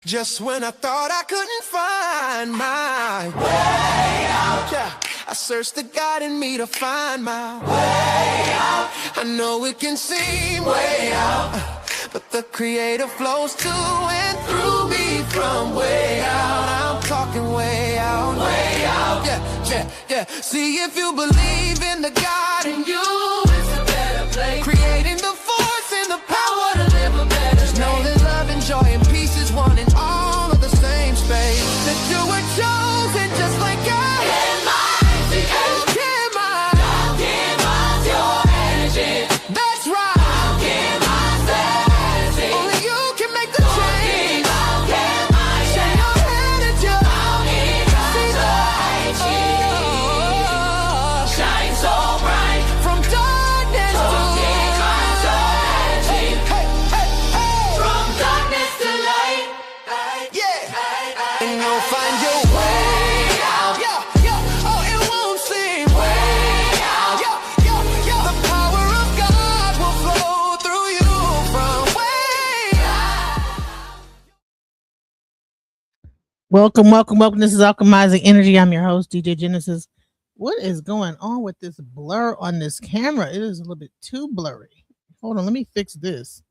Just when I thought I couldn't find my way out, yeah, I searched the God in me to find my way out. I know it can seem way out, but the Creator flows to and through me from way out. I'm talking way out, yeah, yeah, yeah. See, if you believe in the God in you, it's a better place. Creating the force and the power to live a better. Just know that love and joy and peace is one in all of the same space. That you were chosen just like God. That's right. Only you can make the change. Shake your head at you. Shine so bright from darkness to light. Hey, hey, hey. From darkness to light. Yeah. And you'll find your way out. Yeah, yeah. Oh, it won't seem way out. Yeah, yeah, yeah. The power of God will flow through you from way out. Welcome. This is Alchemizing Energy. I'm your host, DJ Genesis. What is going on with this blur on this camera? It is a little bit too blurry. Hold on, let me fix this.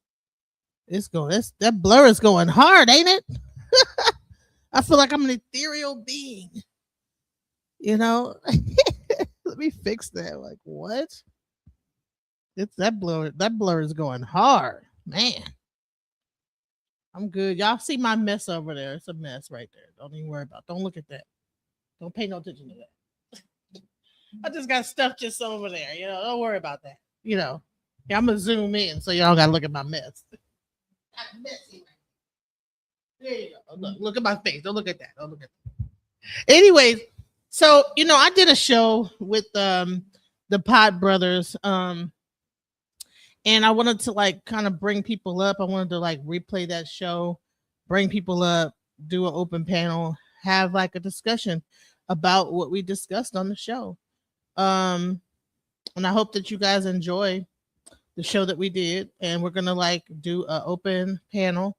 That blur is going hard, ain't it? I feel like I'm an ethereal being. You know? Let me fix that. Like, what? It's that blur is going hard. Man. I'm good. Y'all see my mess over there. It's a mess right there. Don't even worry about it. Don't look at that. Don't pay no attention to that. I just got stuff just over there. You know, don't worry about that. You know, yeah, I'm gonna zoom in so y'all gotta look at my mess. I'm messy. There you go. Look at my face. Don't look at that. Don't look at that. Anyways, so I did a show with the Pod Brothers. And I wanted to like kind of bring people up. I wanted to like replay that show, bring people up, do an open panel, have like a discussion about what we discussed on the show. And I hope that you guys enjoy the show that we did. And we're gonna like do an open panel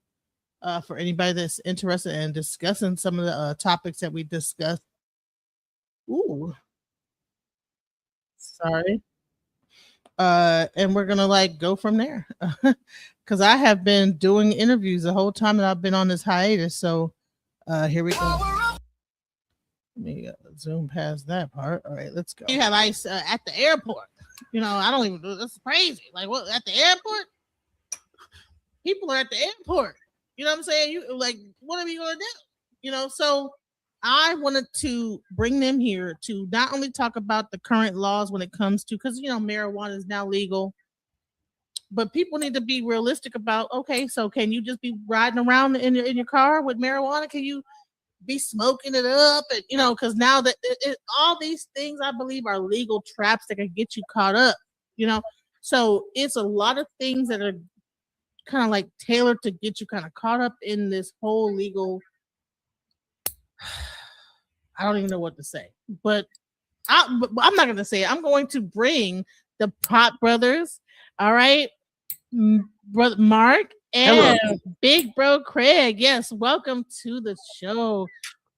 for anybody that's interested in discussing some of the topics that we discussed. Ooh, sorry. And we're gonna like go from there because I have been doing interviews the whole time that I've been on this hiatus. So here we go. Let me zoom past that part. All right, let's go. You have ice at the airport. I don't even do this. Crazy. Like, what, at the airport? People are at the airport. You know what I'm saying? You like, what are we gonna do? So I wanted to bring them here to not only talk about the current laws when it comes to, because marijuana is now legal, but people need to be realistic about, okay, so can you just be riding around in your car with marijuana? Can you be smoking it up? And because now that all these things I believe are legal traps that can get you caught up. So it's a lot of things that are kind of like tailored to get you kind of caught up in this whole legal. I don't even know what to say, but I'm not going to say it. I'm going to bring the Pot Brothers. All right. Brother Mark and hello. Big Bro Craig. Yes. Welcome to the show.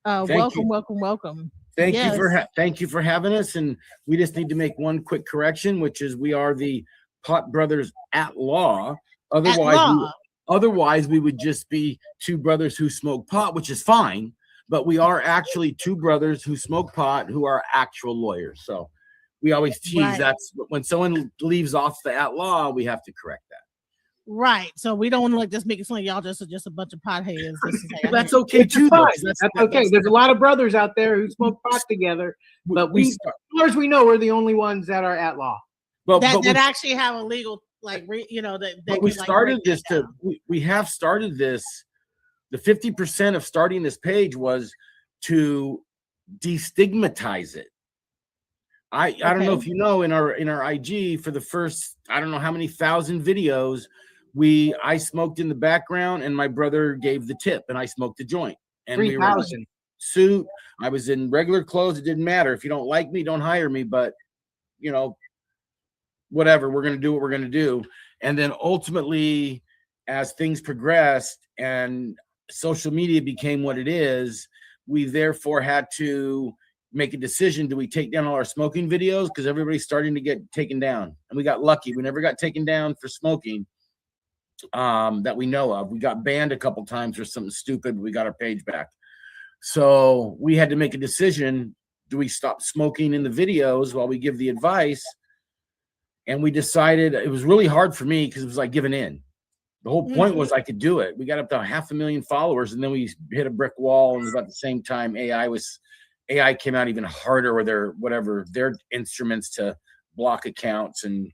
Welcome. Thank you for having us. And we just need to make one quick correction, which is we are the Pot Brothers at law. Otherwise we would just be two brothers who smoke pot, which is fine. But we are actually two brothers who smoke pot who are actual lawyers. So we always tease that's when someone leaves off the at law, we have to correct that. Right. So we don't want to like just make it sound like y'all just a bunch of potheads. That's okay too. That's okay. There's a lot of brothers out there who smoke pot together, but as far as we know, we're the only ones that are at law. That actually have a legal that we started this we have started this. The 50% of starting this page was to destigmatize it. I don't know if you know, in our IG for the first, I don't know how many thousand videos, I smoked in the background and my brother gave the tip and I smoked a joint. And 3,000. We were in suit. I was in regular clothes. It didn't matter. If you don't like me, don't hire me. But whatever, we're gonna do what we're gonna do. And then ultimately, as things progressed and social media became what it is, we therefore had to make a decision. Do we take down all our smoking videos? Because everybody's starting to get taken down. And we got lucky. We never got taken down for smoking that we know of. We got banned a couple times for something stupid, but we got our page back. So we had to make a decision. Do we stop smoking in the videos while we give the advice? And we decided, it was really hard for me because it was like giving in. The whole point was I could do it. We got up to 500,000 followers, and then we hit a brick wall. And about the same time, AI came out even harder with their instruments to block accounts. And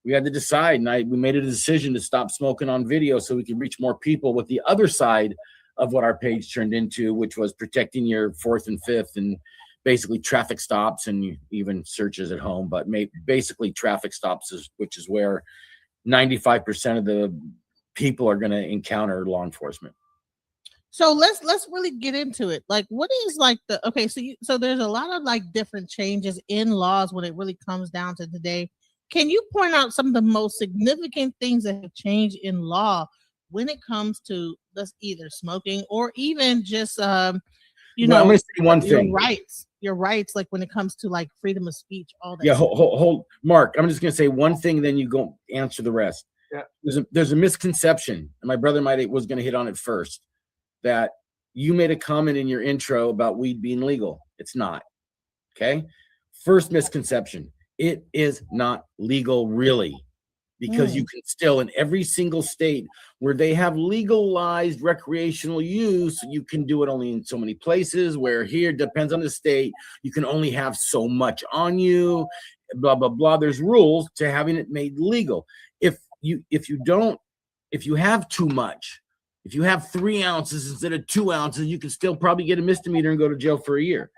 we had to decide. And we made a decision to stop smoking on video so we could reach more people with the other side of what our page turned into, which was protecting your fourth and fifth, and basically traffic stops and even searches at home. But basically traffic stops, which is where 95% of the people are going to encounter law enforcement. So let's really get into it. Like, what is like so there's a lot of like different changes in laws when it really comes down to today. Can you point out some of the most significant things that have changed in law when it comes to either smoking or even just I'm going to say one thing. Your rights, like when it comes to like freedom of speech, all that. Yeah, hold, Mark. I'm just going to say one thing, then you go answer the rest. Yeah. There's a misconception, and my brother was going to hit on it first, that you made a comment in your intro about weed being legal. It's not. Okay. First misconception. It is not legal, really, because you can still, in every single state where they have legalized recreational use, you can do it only in so many places, where here depends on the state. You can only have so much on you, blah, blah, blah. There's rules to having it made legal. If you have too much, if you have 3 ounces instead of 2 ounces, you can still probably get a misdemeanor and go to jail for a year.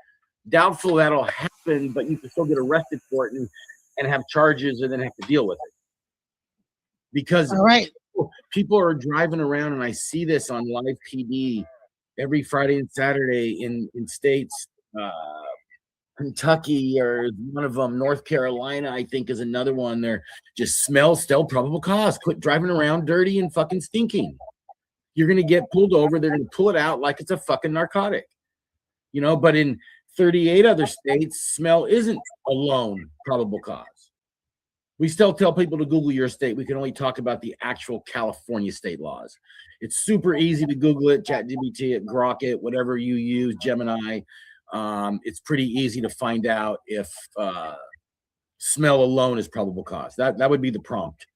Doubtful that'll happen, but you can still get arrested for it and have charges and then have to deal with it. Because people are driving around, and I see this on live PD every Friday and Saturday in states, Kentucky, or one of them, North Carolina, I think is another one. They're just still probable cause. Quit driving around dirty and fucking stinking. You're going to get pulled over. They're going to pull it out like it's a fucking narcotic, but in 38 other states, smell isn't alone probable cause. We still tell people to Google your state. We can only talk about the actual California state laws. It's super easy to Google it, ChatGPT it, Grok it, whatever you use, Gemini. It's pretty easy to find out if smell alone is probable cause. That would be the prompt.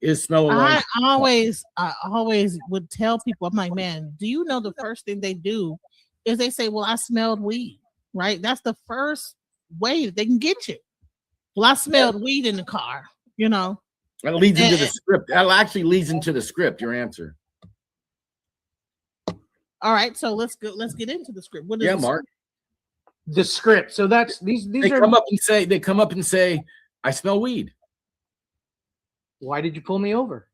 Is smell alone? I always would tell people, I'm like, man, do you know the first thing they do is they say, well, I smelled weed, right? That's the first way that they can get you. Well, I smelled weed in the car, That leads into the script. That actually leads into the script, your answer. All right, so let's get into the script. What is Mark? The script. So that's these they come up and say, I smell weed. Why did you pull me over?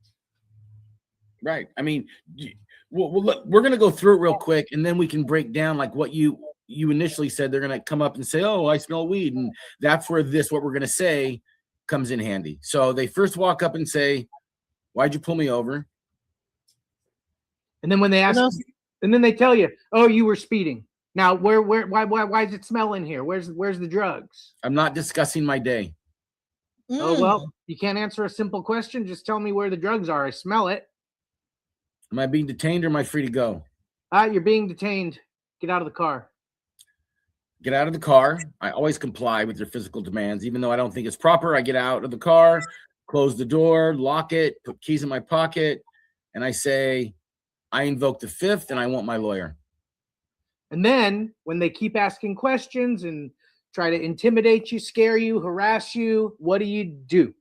Right. I mean, look, we're going to go through it real quick, and then we can break down like what you initially said. They're going to come up and say, oh, I smell weed. And that's where what we're going to say comes in handy. So they first walk up and say, why'd you pull me over? And then when they ask, and then they tell you, oh, you were speeding. Now, why is it smelling here? Where's the drugs? I'm not discussing my day. Oh, well, you can't answer a simple question. Just tell me where the drugs are. I smell it. Am I being detained or am I free to go? You're being detained. Get out of the car. Get out of the car. I always comply with their physical demands. Even though I don't think it's proper, I get out of the car, close the door, lock it, put keys in my pocket, and I say, I invoke the fifth and I want my lawyer. And then when they keep asking questions and try to intimidate you, scare you, harass you, what do?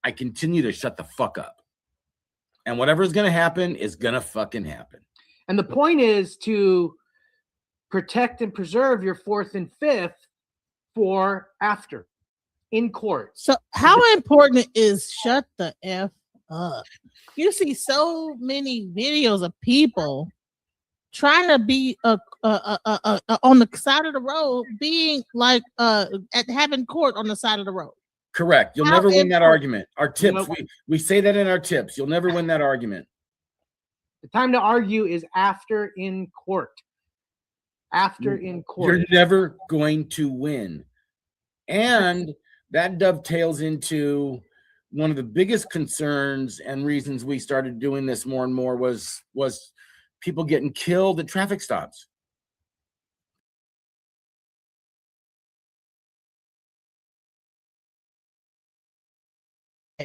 I continue to shut the fuck up. And whatever's going to happen is going to fucking happen. And the point is to protect and preserve your fourth and fifth for after in court. So how important is shut the F up? You see so many videos of people trying to be on the side of the road, being like at having court on the side of the road. Correct. You'll never win that argument. Our tips, we say that in our tips. You'll never win that argument. The time to argue is after in court. After in court. You're never going to win. And that dovetails into one of the biggest concerns and reasons we started doing this more and more was people getting killed at traffic stops.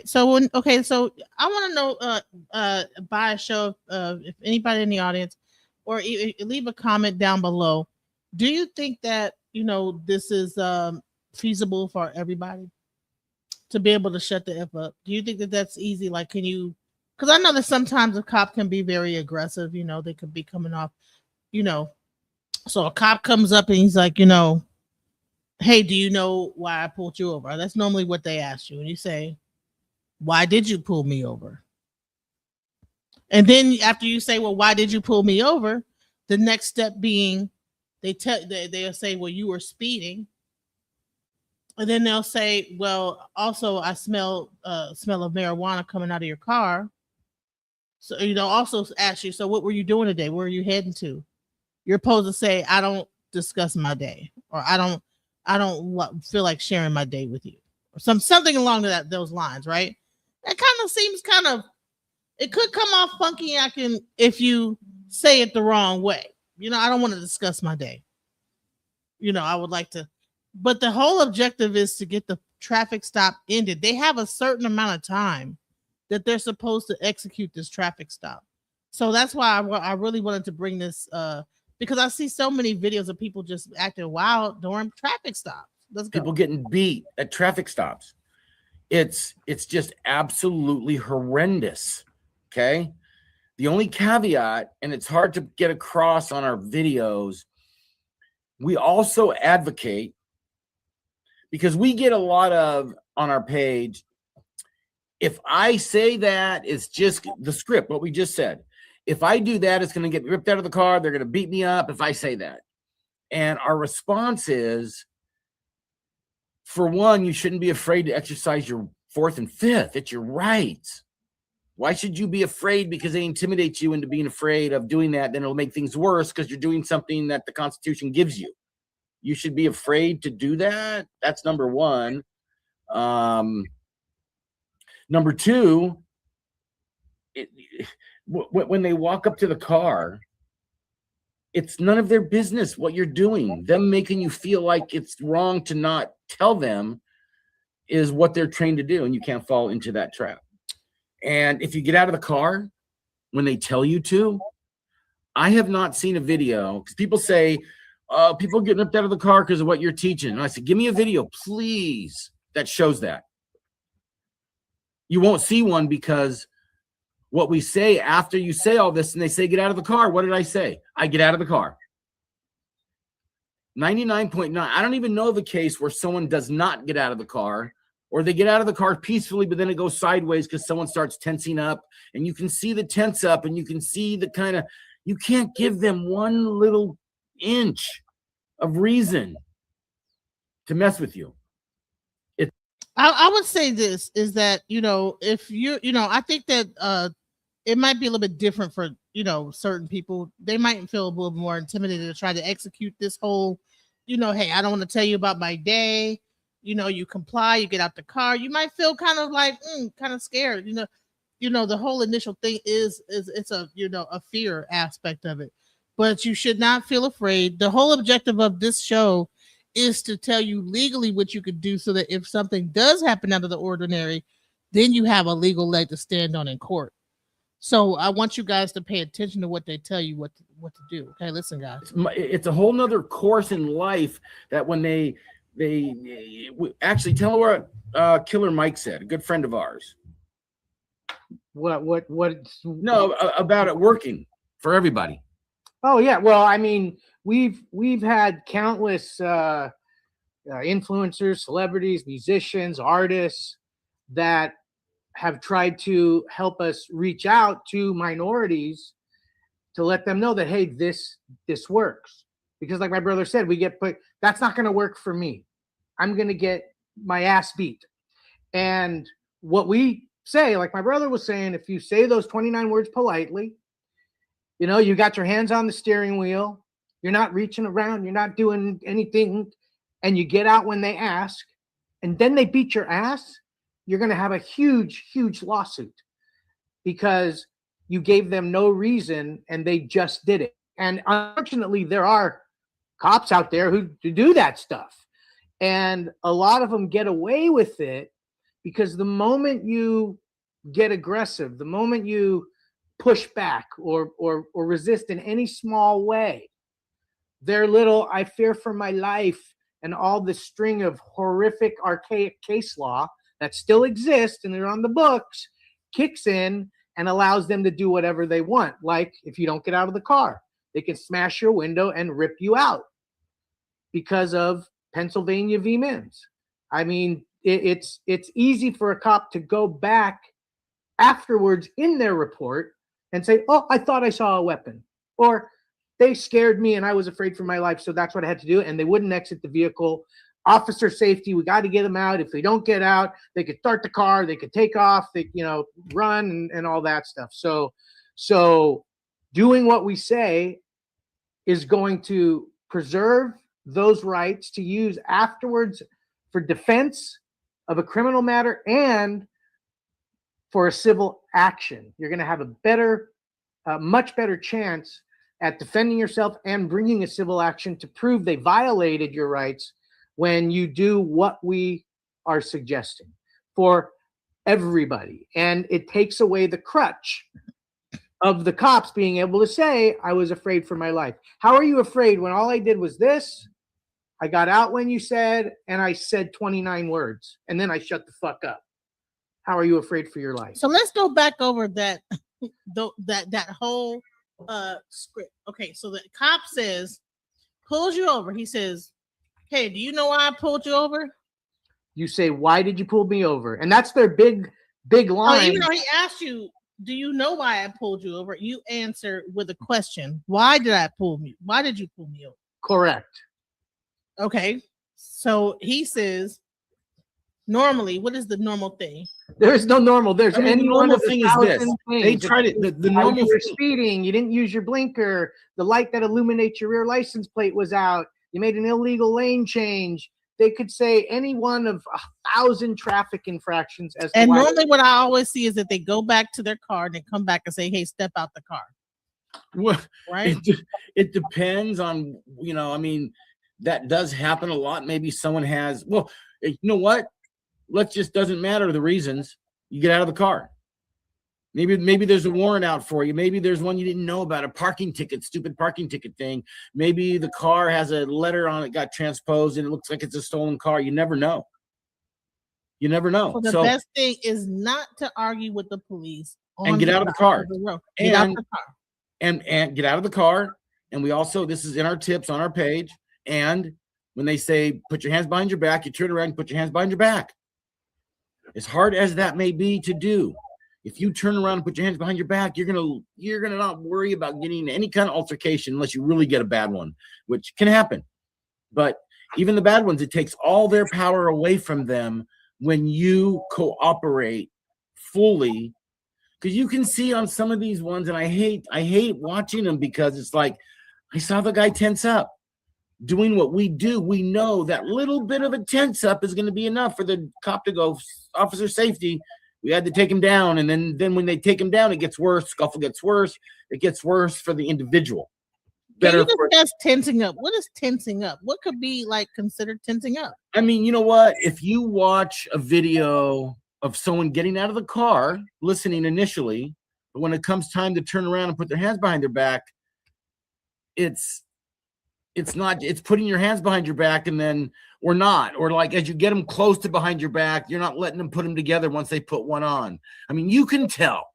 So so I want to know by a show if anybody in the audience or leave a comment down below. Do you think that this is feasible for everybody to be able to shut the F up? Do you think that that's easy? Like, can you? Because I know that sometimes a cop can be very aggressive. They could be coming off. So a cop comes up and he's like, hey, do you know why I pulled you over? That's normally what they ask you, and you say, why did you pull me over? And then after you say, well, why did you pull me over? The next step being they'll say, well, you were speeding. And then they'll say, well, also I smell of marijuana coming out of your car. So, also ask you, so what were you doing today? Where are you heading to? You're supposed to say, I don't discuss my day, or I don't feel like sharing my day with you, or something along those lines, right? That kind of seems it could come off funky if you say it the wrong way. I don't want to discuss my day. I would like to, but the whole objective is to get the traffic stop ended. They have a certain amount of time that they're supposed to execute this traffic stop. So that's why I really wanted to bring this because I see so many videos of people just acting wild during traffic stops. Let's go. People getting beat at traffic stops. It's just absolutely horrendous. Okay. The only caveat, and it's hard to get across on our videos, we also advocate, because we get a lot of on our page, if I say that, it's just the script, what we just said. If I do that, it's going to get ripped out of the car. They're going to beat me up if I say that. And our response is, for one, you shouldn't be afraid to exercise your fourth and fifth. It's your right. Why should you be afraid because they intimidate you into being afraid of doing that? Then it'll make things worse because you're doing something that the Constitution gives you. You should be afraid to do that. That's number one. Number two, when they walk up to the car, it's none of their business what you're doing. Them making you feel like it's wrong to not tell them is what they're trained to do, and you can't fall into that trap. And if you get out of the car when they tell you to, I have not seen a video, because people say, people getting ripped out of the car because of what you're teaching. And I said, give me a video, please, that shows that. You won't see one, because what we say after you say all this and they say, get out of the car. What did I say? I get out of the car. 99.9. I don't even know of a case where someone does not get out of the car, or they get out of the car peacefully, but then it goes sideways because someone starts tensing up, and you can see the tense up, and you can see the kind of, you can't give them one little inch of reason to mess with you. I would say this is that, if I think that it might be a little bit different for, certain people. They might feel a little more intimidated to try to execute this whole, hey, I don't want to tell you about my day. You comply, you get out the car. You might feel kind of like, kind of scared. The whole initial thing is it's a, a fear aspect of it. But you should not feel afraid. The whole objective of this show is to tell you legally what you could do, so that if something does happen out of the ordinary, then you have a legal leg to stand on in court. So I want you guys to pay attention to what they tell you what to do. Okay, listen, guys. It's a whole nother course in life that when they actually tell what Killer Mike said, a good friend of ours. What? No, about it working for everybody. Oh yeah, well, I mean, we've had countless influencers, celebrities, musicians, artists that have tried to help us reach out to minorities to let them know that, hey, this works. Because like my brother said, that's not going to work for me. I'm going to get my ass beat. And what we say, like my brother was saying, if you say those 29 words politely, You know, you got your hands on the steering wheel. You're not reaching around. You're not doing anything. And you get out when they ask. And then they beat your ass. You're going to have a huge, huge lawsuit because you gave them no reason and they just did it. And unfortunately, there are cops out there who do that stuff. And a lot of them get away with it because the moment you get aggressive, the moment you push back or resist in any small way, their little "I fear for my life" and all the string of horrific archaic case law that still exists and they're on the books kicks in and allows them to do whatever they want. Like if you don't get out of the car, they can smash your window and rip you out because of Pennsylvania v. Mims. I mean, it's easy for a cop to go back afterwards in their report and say, "Oh, I thought I saw a weapon," or "They scared me and I was afraid for my life, so that's what I had to do," and they wouldn't exit the vehicle. Officer safety, we got to get them out. If they don't get out, they could start the car, they could take off, they run and all that stuff. So doing what we say is going to preserve those rights to use afterwards for defense of a criminal matter and for a civil action. You're going to have a much better chance at defending yourself and bringing a civil action to prove they violated your rights when you do what we are suggesting for everybody. And it takes away the crutch of the cops being able to say, "I was afraid for my life." How are you afraid when all I did was this? I got out when you said, and I said 29 words, and then I shut the fuck up. How are you afraid for your life? So let's go back over that that whole script. Okay, so the cop pulls you over. He says, "Hey, do you know why I pulled you over?" You say, "Why did you pull me over?" And that's their big line. Oh, even though he asked you, "Do you know why I pulled you over?" You answer with a question. Why did you pull me over? Correct. Okay. So he says, normally, what is the normal thing? There's no normal. The normal thing is this. They tried it. The normal you were speeding. You didn't use your blinker. The light that illuminates your rear license plate was out. You made an illegal lane change. They could say any one of 1,000 traffic infractions. And normally what I always see is that they go back to their car and they come back and say, "Hey, step out the car." Well, right? It depends on, I mean, that does happen a lot. Maybe someone has, well, you know what? Doesn't matter the reasons. You get out of the car. Maybe there's a warrant out for you. Maybe there's one you didn't know about, a parking ticket, stupid parking ticket thing. Maybe the car has a letter on it, got transposed, and it looks like it's a stolen car. You never know. You never know. So the best thing is not to argue with the police and get out of the car. Get out of the car. And get out of the car. And we also, this is in our tips on our page. And when they say, put your hands behind your back, you turn around and put your hands behind your back. As hard as that may be to do, if you turn around and put your hands behind your back, you're gonna not worry about getting any kind of altercation unless you really get a bad one, which can happen. But even the bad ones, it takes all their power away from them when you cooperate fully. Because you can see on some of these ones, and I hate watching them because it's like, I saw the guy tense up. Doing what we do, we know that little bit of a tense up is going to be enough for the cop to go, "Officer safety, we had to take him down." And then when they take him down, it gets worse. Scuffle gets worse. It gets worse for the individual. Can you discuss tensing up? What is tensing up? What could be considered tensing up? I mean, you know what? If you watch a video of someone getting out of the car, listening initially, but when it comes time to turn around and put their hands behind their back, it's putting your hands behind your back and then, or not, or as you get them close to behind your back, you're not letting them put them together once they put one on. I mean, you can tell.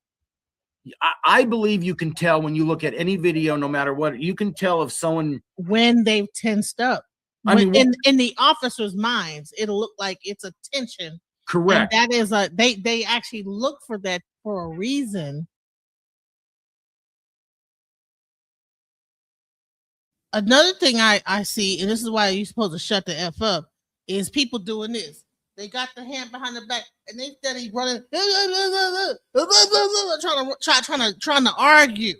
I believe you can tell when you look at any video, no matter what, you can tell if someone, when they've tensed up. In the officer's minds, it'll look like it's a tension. Correct. And that is they actually look for that for a reason. Another thing I see, and this is why you're supposed to shut the F up, is people doing this. They got the hand behind the back and they steady running, trying to argue.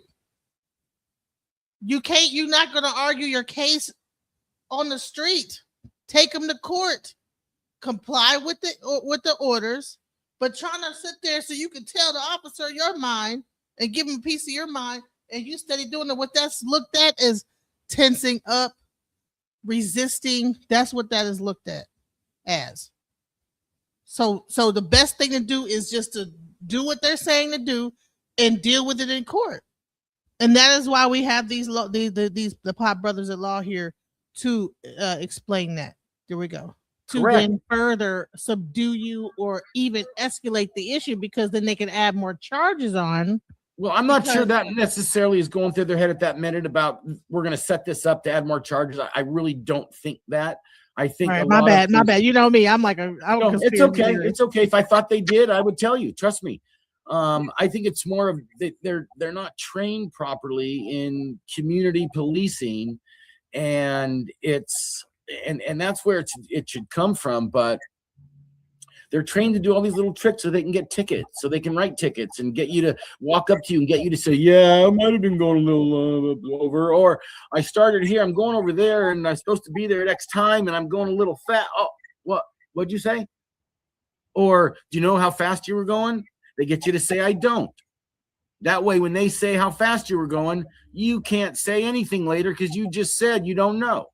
You're not going to argue your case on the street. Take them to court. Comply with the orders, but trying to sit there so you can tell the officer your mind and give him a piece of your mind, and you steady doing it. What that's looked at is tensing up, resisting. That's what that is looked at as. So the best thing to do is just to do what they're saying to do and deal with it in court. And that is why we have these the Pop Brothers at Law here to explain that. There we go. To Correct. then further subdue you or even escalate the issue, because then they can add more charges on. Well, I'm not sure that necessarily is going through their head at that minute about we're going to set this up to add more charges. I really don't think that. I think right, my bad. You know me. I'm like it's okay. It's okay. If I thought they did, I would tell you. Trust me. I think it's more of they're not trained properly in community policing, and it's and that's where it should come from. But they're trained to do all these little tricks so they can get tickets, so they can write tickets and get you to walk up to you and get you to say, yeah, I might have been going a little over, or I started here, I'm going over there, and I'm supposed to be there at X time, and I'm going a little fast. Oh, what'd you say? Or do you know how fast you were going? They get you to say, I don't. That way, when they say how fast you were going, you can't say anything later because you just said you don't know.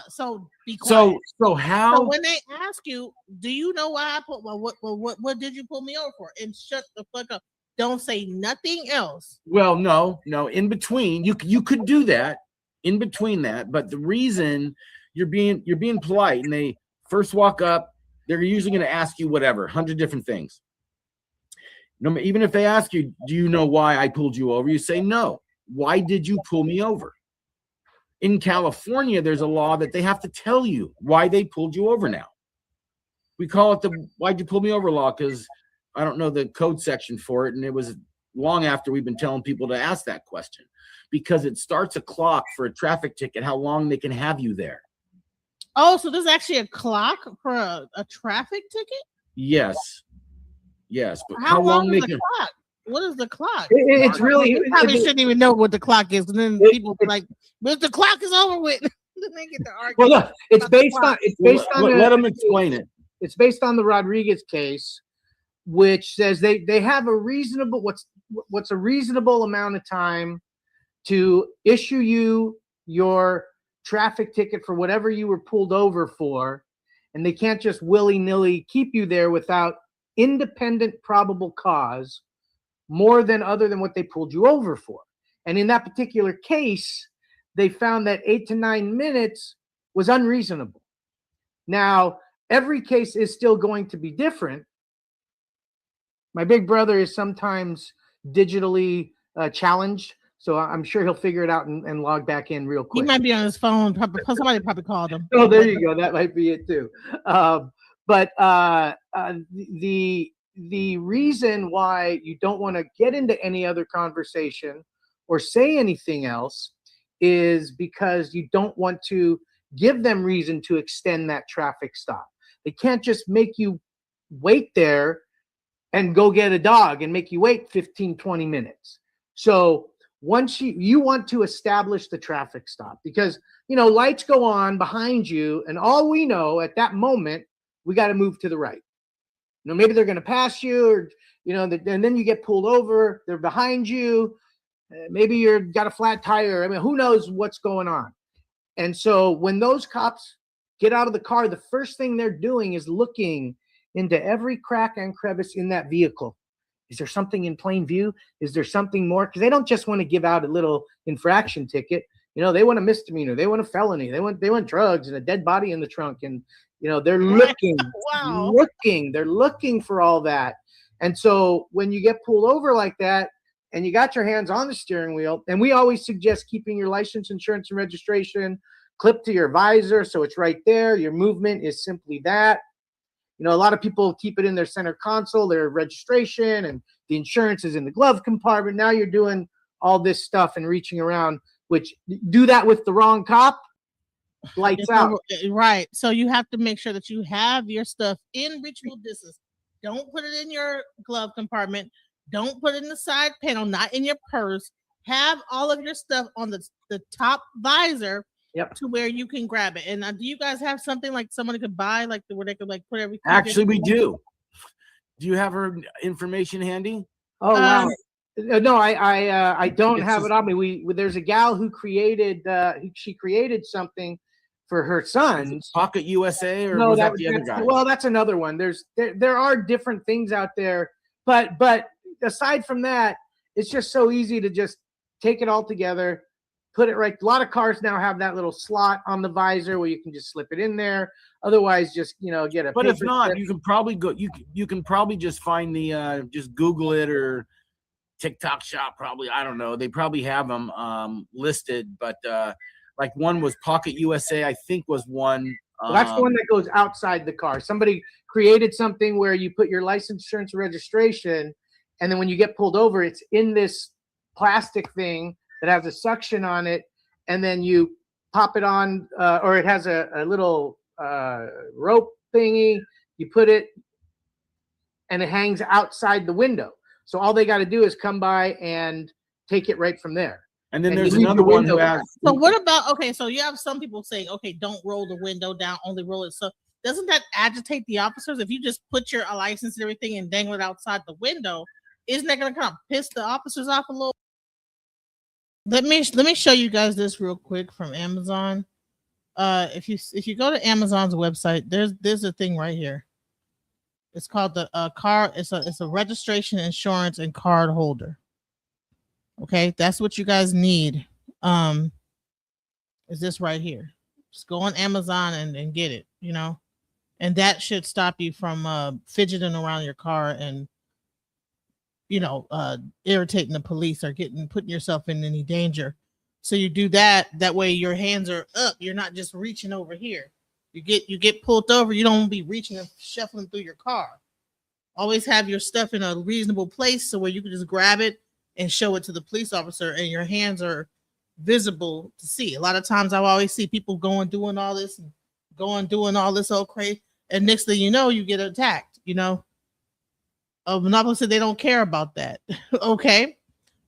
So be quiet. So how? So when they ask you, do you know why I put? Well, what did you pull me over for? And shut the fuck up. Don't say nothing else. Well, no. In between, you could do that. In between that, but the reason you're being polite, and they first walk up, they're usually going to ask you whatever, 100 different things. No, even if they ask you, do you know why I pulled you over? You say no. Why did you pull me over? In California, there's a law that they have to tell you why they pulled you over now. We call it the why'd you pull me over law, because I don't know the code section for it, and it was long after we've been telling people to ask that question, because it starts a clock for a traffic ticket, how long they can have you there. Oh, so there's actually a clock for a traffic ticket? Yes. But how long is the clock? What is the clock? It's really you probably shouldn't even know what the clock is, and then people be like, "But the clock is over with." Then they get to argue. Well, look, it's based on let them explain it. It's based on the Rodriguez case, which says they have a reasonable what's a reasonable amount of time to issue you your traffic ticket for whatever you were pulled over for, and they can't just willy-nilly keep you there without independent probable cause more than other than what they pulled you over for. And in that particular case, they found that 8 to 9 minutes was unreasonable. Now, every case is still going to be different. My big brother is sometimes digitally challenged, so I'm sure he'll figure it out and log back in real quick. He might be on his phone. Somebody probably called him. Oh, there you go. That might be it too. But the reason why you don't want to get into any other conversation or say anything else is because you don't want to give them reason to extend that traffic stop. They can't just make you wait there and go get a dog and make you wait 15, 20 minutes. So once you want to establish the traffic stop, because, lights go on behind you, and all we know at that moment, we got to move to the right. Maybe they're going to pass you, or, and then you get pulled over. They're behind you. Maybe you've got a flat tire. I mean, who knows what's going on? And so when those cops get out of the car, the first thing they're doing is looking into every crack and crevice in that vehicle. Is there something in plain view? Is there something more? Because they don't just want to give out a little infraction ticket. They want a misdemeanor. They want a felony. They want drugs and a dead body in the trunk. And they're looking, they're looking for all that. And so when you get pulled over like that and you got your hands on the steering wheel, and we always suggest keeping your license, insurance, and registration clipped to your visor, so it's right there. Your movement is simply that. A lot of people keep it in their center console, their registration, and the insurance is in the glove compartment. Now you're doing all this stuff and reaching around, which do that with the wrong cop, lights out. Right. So you have to make sure that you have your stuff in reachable distance. Don't put it in your glove compartment. Don't put it in the side panel, not in your purse. have all of your stuff on the top visor. Yep. To where you can grab it. And do you guys have something like someone could buy, like where they could like put everything? Actually, we do. Do you have her information handy? Oh wow. No, I don't It's have just- it on me. There's a gal who created she created something for her sons. Pocket USA, or No, was that the other that's, guy? well, that's another one. There are different things out there, but aside from that, it's just so easy to just take it all together, put it right. A lot of cars now have that little slot on the visor where you can just slip it in there. Otherwise, just get a. But if paper not, clip. you can probably go. You can probably just find the just Google it or TikTok shop. Probably, I don't know. They probably have them listed, but like one was Pocket USA, I think was one. Well, that's the one that goes outside the car. Somebody created something where you put your license, insurance, registration, and then when you get pulled over, it's in this plastic thing that has a suction on it, and then you pop it on, or it has a little rope thingy. You put it, and it hangs outside the window. So all they got to do is come by and take it right from there. And then And there's you leave another the one who window has. So what about, okay, so you have some people saying, okay, don't roll the window down, only roll it. So doesn't that agitate the officers? If you just put your license and everything and dangle it outside the window, isn't that going to kind of piss the officers off a little? Let me show you guys this real quick from Amazon. If you go to Amazon's website, there's a thing right here. It's called the car. It's a registration, insurance, and card holder. Okay, that's what you guys need. Is this right here? Just go on Amazon and get it. And that should stop you from fidgeting around your car and irritating the police or putting yourself in any danger. So you do that. That way your hands are up. You're not just reaching over here. You get pulled over. You don't be reaching and shuffling through your car. Always have your stuff in a reasonable place so where you can just grab it and show it to the police officer, and your hands are visible to see. A lot of times I always see people doing all this old crazy, and next thing you know, you get attacked. Monopoly said they don't care about that. Okay.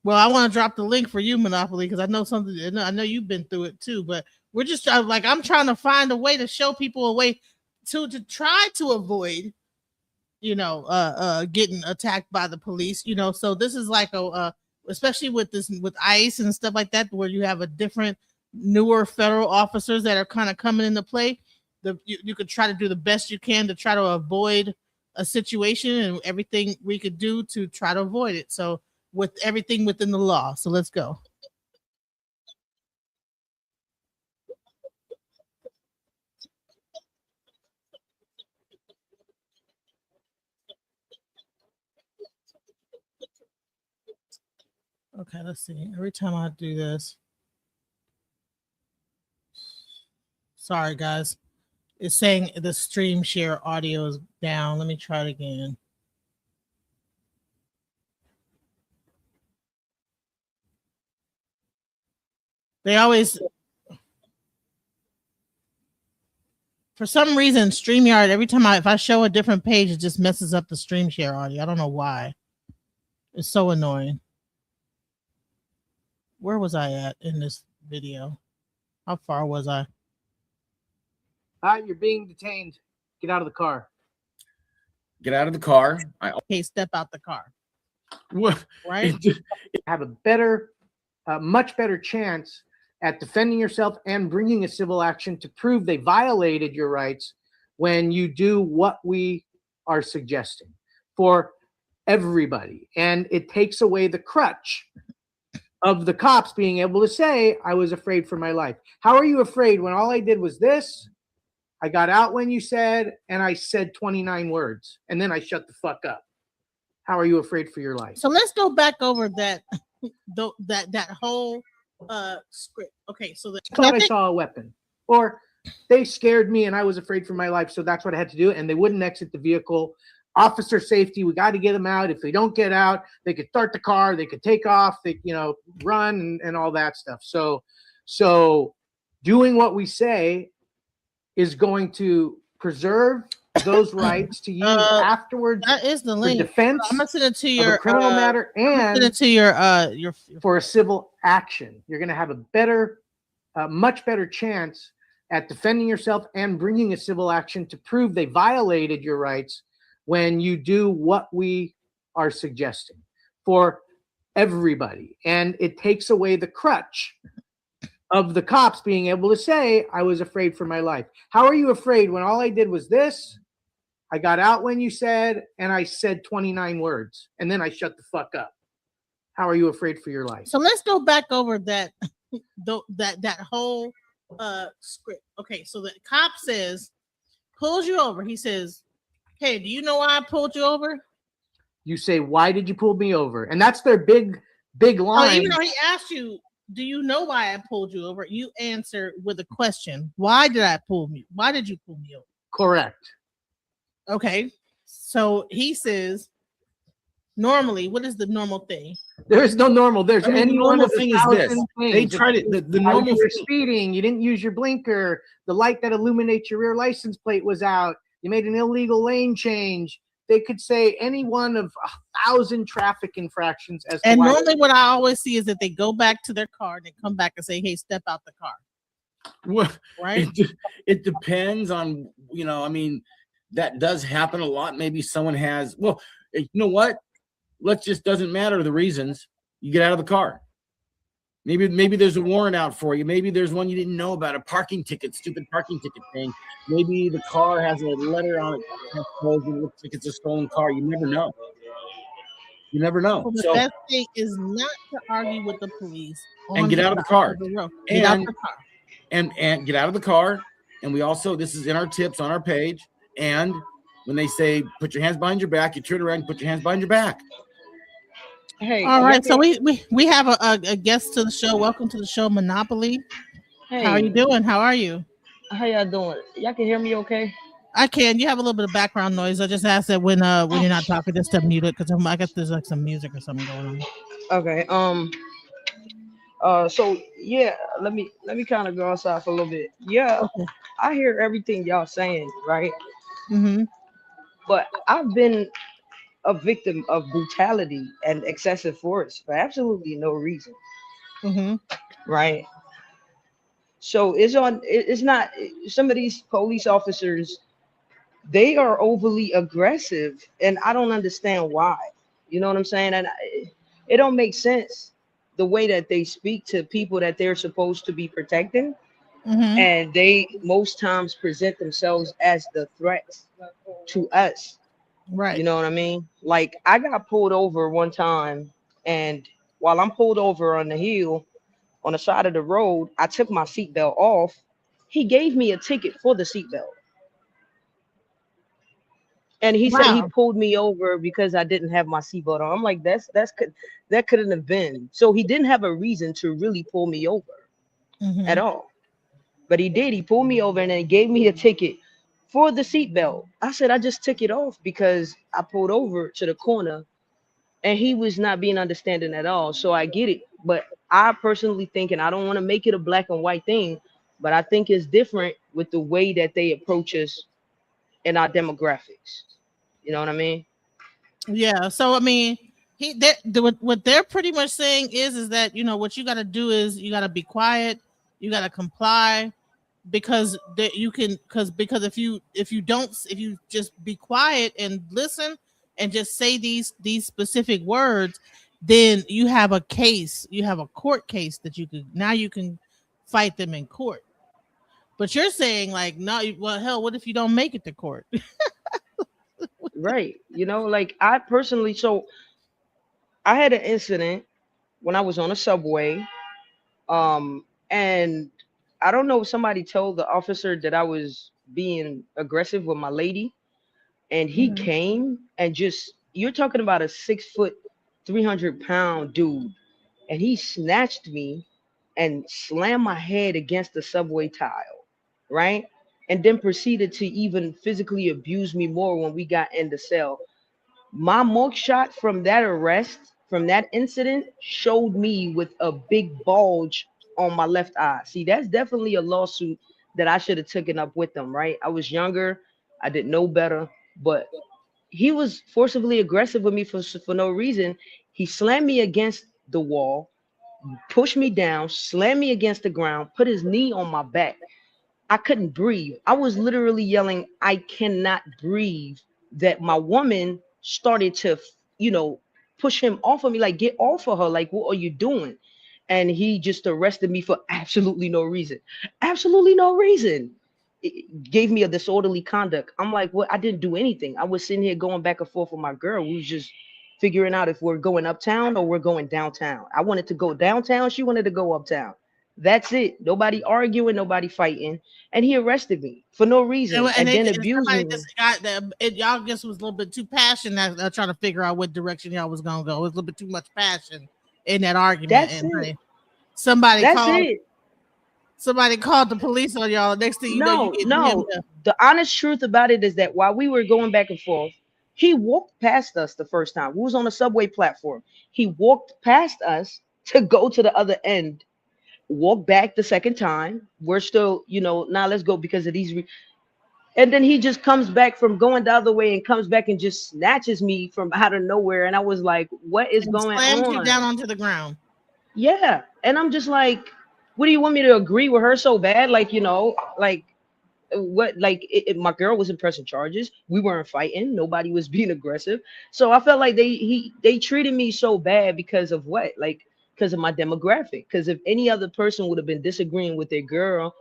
Well, I want to drop the link for you, Monopoly, because I know something. I know you've been through it too, but we're just I'm trying to find a way to show people a way to try to avoid, getting attacked by the police. So this is like especially with ICE and stuff like that, where you have a different, newer federal officers that are kind of coming into play. You could try to do the best you can to try to avoid a situation, and everything we could do to try to avoid it. So with everything within the law. So let's go. Okay, let's see. Every time I do this. Sorry, guys. It's saying the stream share audio is down. Let me try it again. They always, for some reason, StreamYard, every time if I show a different page, it just messes up the stream share audio. I don't know why. It's so annoying. Where was I at in this video? How far was I? You're being detained. Get out of the car. Get out of the car. Okay, step out the car. What? Right? Have a much better chance at defending yourself and bringing a civil action to prove they violated your rights when you do what we are suggesting for everybody. And it takes away the crutch of the cops being able to say, I was afraid for my life. How are you afraid when all I did was this? I got out when you said, and I said 29 words, and then I shut the fuck up. How are you afraid for your life? So let's go back over that whole script. Okay, so I thought I saw a weapon, or they scared me and I was afraid for my life, so that's what I had to do. And they wouldn't exit the vehicle. Officer safety, we got to get them out. If they don't get out, they could start the car, they could take off, they run and all that stuff. So doing what we say is going to preserve those rights to use afterwards that is the for link. defense I'm gonna send it to of your a criminal matter send and it to your for a civil action. You're going to have a much better chance at defending yourself and bringing a civil action to prove they violated your rights when you do what we are suggesting for everybody. And it takes away the crutch of the cops being able to say, I was afraid for my life. How are you afraid when all I did was this? I got out when you said, and I said 29 words, and then I shut the fuck up. How are you afraid for your life? So let's go back over that that whole script. Okay, so the cop says, pulls you over. He says, hey, do you know why I pulled you over? You say, why did you pull me over? And that's their big line. Oh, even though he asked you, do you know why I pulled you over? You answer with a question. Why did I pull me? Why did you pull me over? Correct. Okay. So he says, normally, what is the normal thing? There is no normal. There's I mean, any the normal one of the thing is this. thousand things. They tried it. The How normal you were thing. speeding. You didn't use your blinker. The light that illuminates your rear license plate was out. You made an illegal lane change. They could say any one of 1,000 traffic infractions as to And why. normally what I always see is that they go back to their car and they come back and say, hey, step out the car. Well, Right? it depends on, I mean, that does happen a lot. Maybe someone has, well, you know what? Let's just doesn't matter the reasons. You get out of the car. Maybe there's a warrant out for you. Maybe there's one you didn't know about, a parking ticket, stupid parking ticket thing. Maybe the car has a letter on it that looks like it's a stolen car. You never know. You never know. So the So best thing is not to argue with the police and get out of the car. Get out the car. And get out of the car. And we also, this is in our tips on our page. And when they say put your hands behind your back, you turn around and put your hands behind your back. Hey, All right, so we have a guest to the show. Welcome to the show, Monopoly. hey, How are you doing? How are you? How y'all doing? Y'all can hear me okay? I can. You have a little bit of background noise. I just asked that when you're not talking, just to mute it because I guess there's like some music or something going on. Okay. So yeah, let me kind of go outside for a little bit. Yeah, Okay. I hear everything y'all saying, right? Mm-hmm. But I've been a victim of brutality and excessive force for absolutely no reason, Mm-hmm. right? So it's not some of these police officers, they are overly aggressive and I don't understand why. You know what I'm saying? And it don't make sense the way that they speak to people that they're supposed to be protecting, Mm-hmm. and they most times present themselves as the threats to us. Right. You know what I mean? Like I got pulled over one time, and while I'm pulled over on the hill on the side of the road, I took my seatbelt off. He gave me a ticket for the seatbelt. And he said he Wow. pulled me over because I didn't have my seatbelt on. I'm like, that couldn't have been. So he didn't have a reason to really pull me over Mm-hmm. at all. But he did. He pulled me over and then gave me a ticket for the seatbelt. I said I just took it off because I pulled over to the corner and he was not being understanding at all. So I get it. But I personally think, and I don't want to make it a black and white thing, but I think it's different with the way that they approach us in our demographics. You know what I mean? Yeah. So I mean, what they're pretty much saying is that what you got to do is you got to be quiet, you got to comply, because that you can because if you just be quiet and listen and just say these specific words, then you have a court case that you can fight them in court. But you're saying like, no, well, hell, what if you don't make it to court? Right. Like I personally, so I had an incident when I was on a subway. And I don't know if somebody told the officer that I was being aggressive with my lady, and he Mhm. came and just, you're talking about a 6 foot, 300-pound dude, and he snatched me and slammed my head against the subway tile, right? And then proceeded to even physically abuse me more when we got in the cell. My mugshot from that arrest, from that incident, showed me with a big bulge on my left eye. See, that's definitely a lawsuit that I should have taken up with them, right? I was younger. I didn't know better, but he was forcibly aggressive with me for no reason. He slammed me against the wall, pushed me down, slammed me against the ground, put his knee on my back. I couldn't breathe. I was literally yelling, I cannot breathe. That my woman started to, you know, push him off of me, like, get off of her. Like, what are you doing? And he just arrested me for absolutely no reason. Absolutely no reason. It gave me a disorderly conduct. I'm like, what? I didn't do anything. I was sitting here going back and forth with my girl. We was just figuring out if we're going uptown or we're going downtown. I wanted to go downtown. She wanted to go uptown. That's it. Nobody arguing, nobody fighting. And he arrested me for no reason And and they then and abused somebody me. just got that. Y'all just was a little bit too passionate. Trying to figure out what direction y'all was gonna go. It was a little bit too much passion in that argument. That's And it. somebody That's called. it. Somebody called the police on y'all. Next thing you know, you No, getting him. no. The honest truth about it is that while we were going back and forth, he walked past us the first time. We was on a subway platform. He walked past us to go to the other end, walk back the second time. We're still, now let's go because of these. And then he just comes back from going the other way and comes back and just snatches me from out of nowhere. And I was like, what is And going slammed you on? down onto the ground. Yeah. And I'm just like, what do you want me to agree with her so bad? Like, like what, like my girl wasn't pressing charges. We weren't fighting. Nobody was being aggressive. So I felt like they treated me so bad because of what? Like, because of my demographic. Because if any other person would have been disagreeing with their girl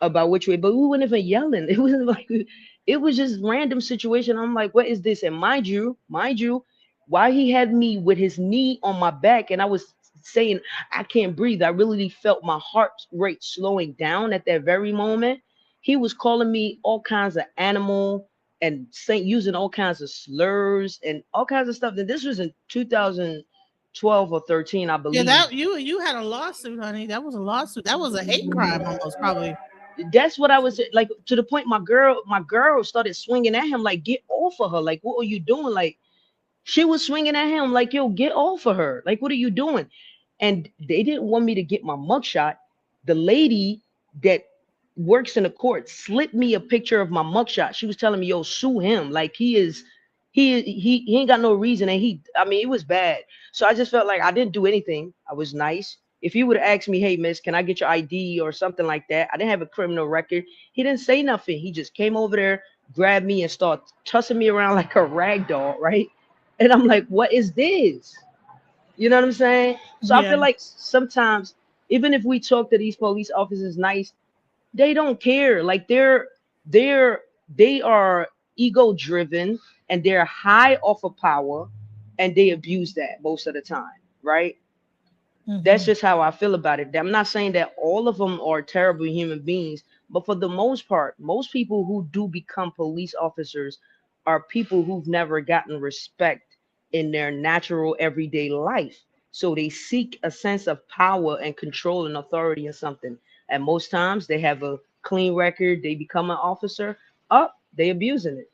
about which way, but we weren't even yelling. It wasn't like it was just random situation. I'm like, what is this? And mind you, why he had me with his knee on my back and I was saying I can't breathe. I really felt my heart rate slowing down at that very moment. He was calling me all kinds of animal and saying using all kinds of slurs and all kinds of stuff. And this was in 2012 or 13, I Yeah, believe. that you had a lawsuit, honey. That was a lawsuit. That was a hate crime almost, probably. That's what I was like, to the point my girl started swinging at him like, get off of her, like, what are you doing? Like, she was swinging at him like, yo, get off of her, like, what are you doing? And they didn't want me to get my mugshot. The lady that works in the court slipped me a picture of my mugshot. She was telling me, yo, sue him, like, he ain't got no reason. And I mean, it was bad. So I just felt like I didn't do anything. I was nice. If you would have asked me, hey miss, can I get your ID or something like that? I didn't have a criminal record. He didn't say nothing. He just came over there, grabbed me and started tossing me around like a rag doll, right? And I'm like, what is this? You know what I'm saying? So I Yeah. feel like sometimes, even if we talk to these police officers nice, they don't care. Like, they're they are ego driven and they're high off of power and they abuse that most of the time, right? That's Mhm. just how I feel about it. I'm not saying that all of them are terrible human beings, but for the most part, most people who do become police officers are people who've never gotten respect in their natural everyday life. So they seek a sense of power and control and authority in something. And most times they have a clean record, they become an officer, up, they abusing it.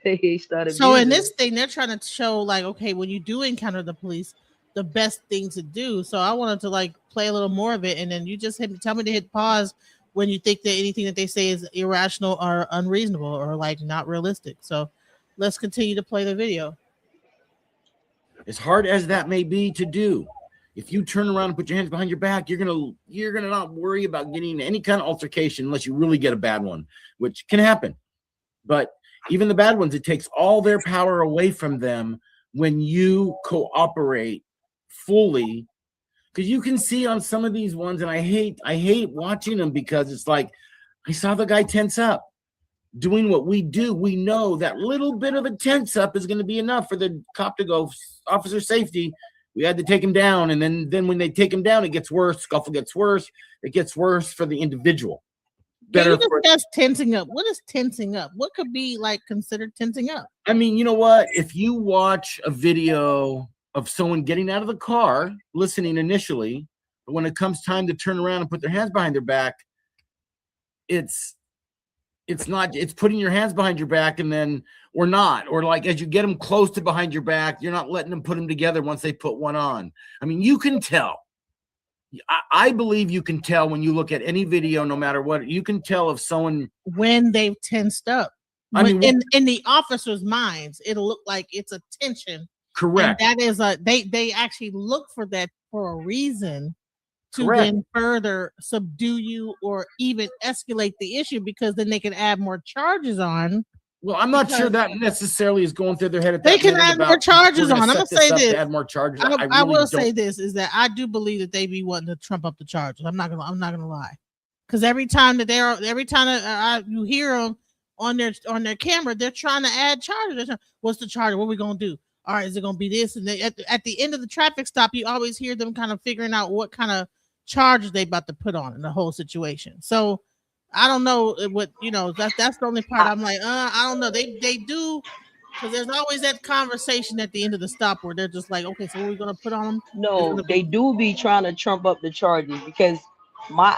They start So in abusing this it. thing, they're trying to show like, okay, when you do encounter the police, the best thing to do. So I wanted to like play a little more of it, and then you just tell me to hit pause when you think that anything that they say is irrational or unreasonable or like not realistic. So let's continue to play the video. As hard as that may be to do, if you turn around and put your hands behind your back, you're gonna not worry about getting any kind of altercation unless you really get a bad one, which can happen. But even the bad ones, it takes all their power away from them when you cooperate fully. Because you can see on some of these ones, and I hate watching them because it's like I saw the guy tense up. Doing what we do, we know that little bit of a tense up is going to be enough for the cop to go, officer safety. We had to take him down, and then when they take him down, it gets worse. Scuffle gets worse. It gets worse for the individual. Can Better you for. discuss tensing up? What is tensing up? What could be like considered tensing up? I mean, you know what? If you watch a video of someone getting out of the car, listening initially, but when it comes time to turn around and put their hands behind their back, it's putting your hands behind your back and then or not, or like as you get them close to behind your back, you're not letting them put them together once they put one on. I mean, you can tell I believe you can tell when you look at any video, no matter what, you can tell if someone when they've tensed up. I mean, In the officers' minds, it'll look like it's a tension. correct. And that is they actually look for that for a reason to Correct. then further subdue you or even escalate the issue, because then they can add more charges on. Well, I'm not sure that necessarily is going through their head at that They can minute add more charges on. I'm gonna gonna say this. to add more charges. I will say this is that I do believe that they be wanting to trump up the charges. I'm not gonna lie, because every time that you hear them on their camera, they're trying to add charges. What's the charge? What are we gonna do? All right, is it gonna be this? And at the end of the traffic stop, you always hear them kind of figuring out what kind of charges they about to put on in the whole situation. So I don't know what, that's the only part I'm like, I don't know. They do, because there's always that conversation at the end of the stop where they're just like, okay, so what are we gonna put on them? No, they do be trying to trump up the charges, because my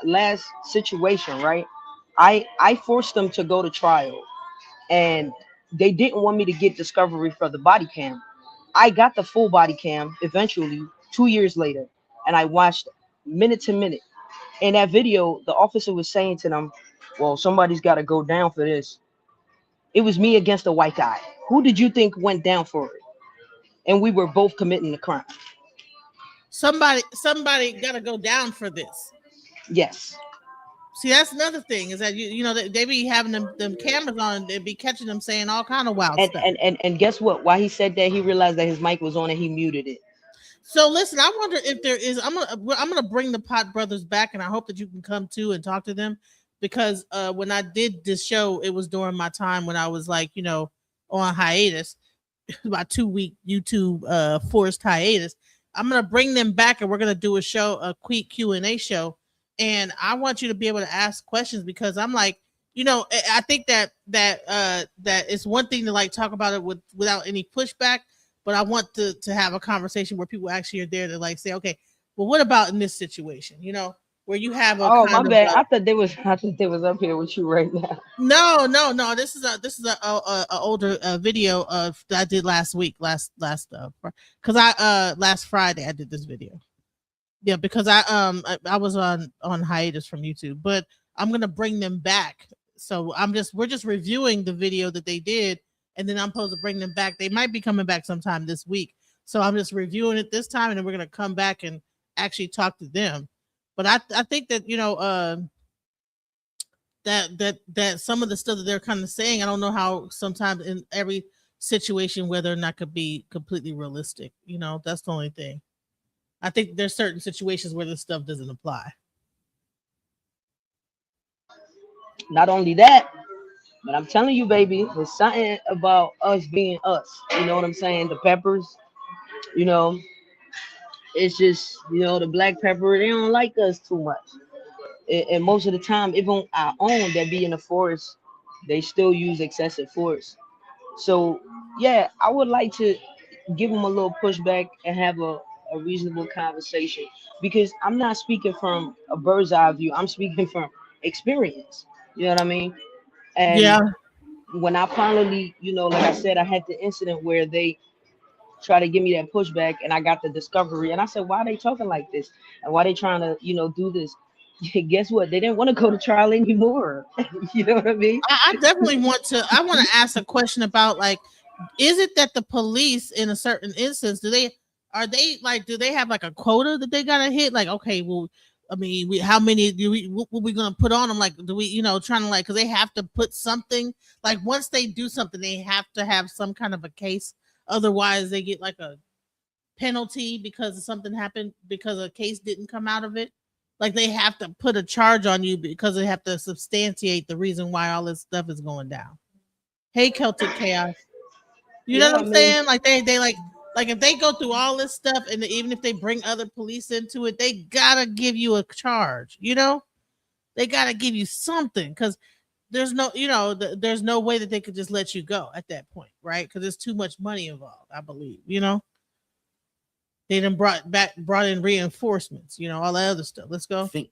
last situation, right? I forced them to go to trial, and they didn't want me to get discovery for the body cam. I got the full body cam eventually 2 years later, and I watched minute to minute. In that video, the officer was saying to them, well, somebody's got to go down for this. It was me against a white guy. Who did you think went down for it? And we were both committing the crime. Somebody got to go down for this. Yes. See, that's another thing, is that they be having them cameras on, they be catching them saying all kind of wild stuff. And guess what? While he said that, he realized that his mic was on and he muted it. So listen, I wonder if there is. I'm gonna bring the Pot Brothers back, and I hope that you can come too and talk to them, because when I did this show, it was during my time when I was like, on hiatus, about 2-week YouTube forced hiatus. I'm gonna bring them back, and we're gonna do a quick Q&A show, and I want you to be able to ask questions, because I'm like, I think that it's one thing to like talk about it without any pushback. But I want to have a conversation where people actually are there to like say, okay, well, what about in this situation? Where you have a my bad. I thought they was up here with you right now. No. This is a older video that I did last week, last Friday I did this video. Yeah, because I was on hiatus from YouTube, but I'm gonna bring them back. So we're just reviewing the video that they did. And then I'm supposed to bring them back. They might be coming back sometime this week. So I'm just reviewing it this time, and then we're going to come back and actually talk to them. But I think that, that some of the stuff that they're kind of saying, I don't know how sometimes in every situation whether or not could be completely realistic. That's the only thing. I think there's certain situations where this stuff doesn't apply. Not only that, but I'm telling you, baby, there's something about us being us. You know what I'm saying? The peppers, it's just, the black pepper, they don't like us too much. And most of the time, even our own that be in the forest, they still use excessive force. So, yeah, I would like to give them a little pushback and have a reasonable conversation, because I'm not speaking from a bird's eye view. I'm speaking from experience. You know what I mean? And yeah, when I finally, like I said, I had the incident where they try to give me that pushback, and I got the discovery, and I said, why are they talking like this? And why are they trying to, do this? Guess what? They didn't want to go to trial anymore. You know what I mean? I definitely want to ask a question about, like, is it that the police in a certain instance, do they have like a quota that they gotta hit? Like, okay, well, I mean, how many what we gonna put on them? Like, do we, trying to like, because they have to put something, like once they do something, they have to have some kind of a case. Otherwise, they get like a penalty because something happened, because a case didn't come out of it. Like, they have to put a charge on you because they have to substantiate the reason why all this stuff is going down. Hey, Celtic Chaos. You know what I'm saying? Like, they like if they go through all this stuff, and even if they bring other police into it, they gotta give you a charge. They gotta give you something, because there's no, there's no way that they could just let you go at that point, right? Because there's too much money involved, I believe. They done brought in reinforcements, all that other stuff. Let's go. I think.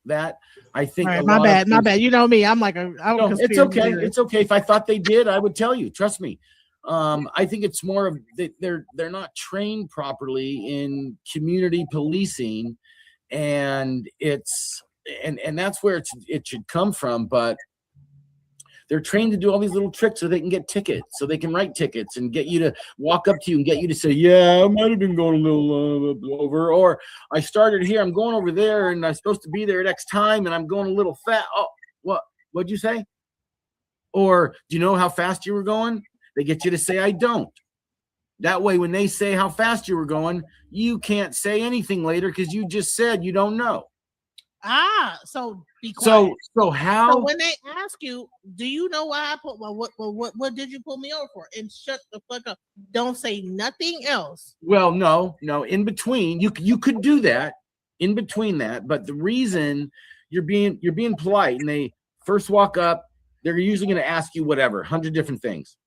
All right, my bad. You know me. I'm like it's okay. It's okay. If I thought they did, I would tell you. Trust me. I think it's more of they're not trained properly in community policing, and it's and that's where it should come from. But they're trained to do all these little tricks so they can get tickets, so they can write tickets and get you to walk up to you and get you to say, yeah, I might have been going a little over, or I started here, I'm going over there, and I'm supposed to be there at X time, and I'm going a little fast. Oh, what'd you say? Or do you know how fast you were going? They get you to say, I don't. That way, when they say how fast you were going, you can't say anything later because you just said you don't know. So be quiet. So how? So when they ask you, do you know why I put? Well, what did you pull me over for? And shut the fuck up. Don't say nothing else. Well, no. In between, you could do that. In between that, but the reason you're being polite, and they first walk up, they're usually going to ask you whatever, 100 different things.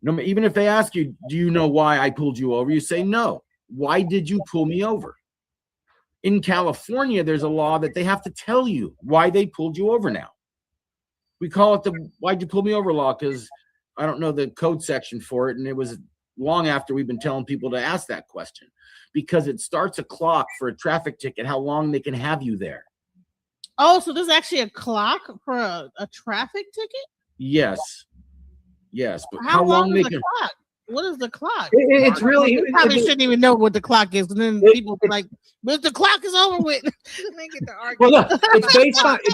No, even if they ask you, do you know why I pulled you over? You say no. Why did you pull me over? In California, there's a law that they have to tell you why they pulled you over now. We call it the why'd you pull me over law because I don't know the code section for it. And it was long after we've been telling people to ask that question because it starts a clock for a traffic ticket, how long they can have you there. Oh, so there's actually a clock for a traffic ticket? Yes. But how long they is the can... clock? What is the clock? It's really. You probably shouldn't even know what the clock is, and then people be like, "But the clock is over with." They get to argue. Well, no, it's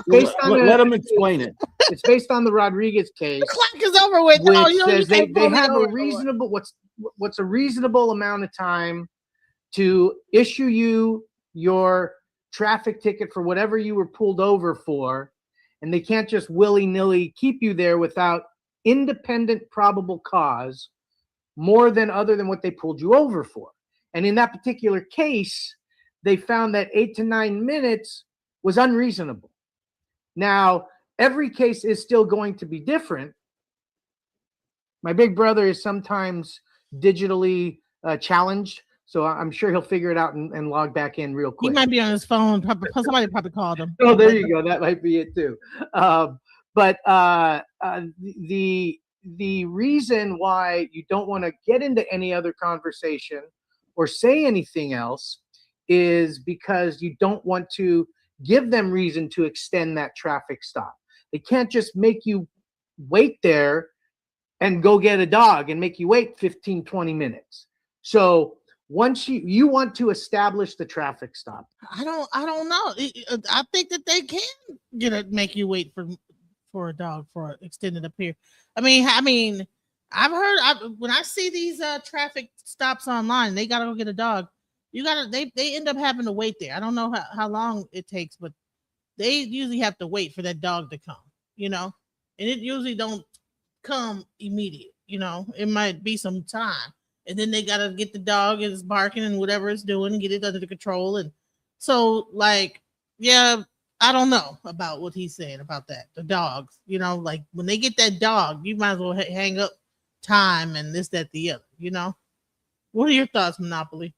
based on. Let them explain it. It's based on the Rodriguez case. The clock is over with. Which says they have a reasonable. What's a reasonable amount of time to issue you your traffic ticket for whatever you were pulled over for, and they can't just willy-nilly keep you there without independent probable cause. More than other than what they pulled you over for. And in that particular case, they found that 8 to 9 minutes was unreasonable. Now, every case is still going to be different. My big brother is sometimes digitally challenged, so I'm sure he'll figure it out and log back in real quick. He might be on his phone. Somebody probably called him. Oh, there you go. That might be it too. But the reason why you don't want to get into any other conversation or say anything else is because you don't want to give them reason to extend that traffic stop. They can't just make you wait there and go get a dog and make you wait 15, 20 minutes. So once you want to establish the traffic stop. I don't know. I think that they can make you wait for a dog for an extended period. I mean, I've heard when I see these traffic stops online, they gotta go get a dog. They end up having to wait there. I don't know how long it takes, but they usually have to wait for that dog to come, and it usually don't come immediate. It might be some time, and then they gotta get the dog and it's barking and whatever it's doing and get it under the control. And so, I don't know about what he's saying about that. The dogs, when they get that dog, you might as well hang up time and this, that, the other, What are your thoughts, Monopoly?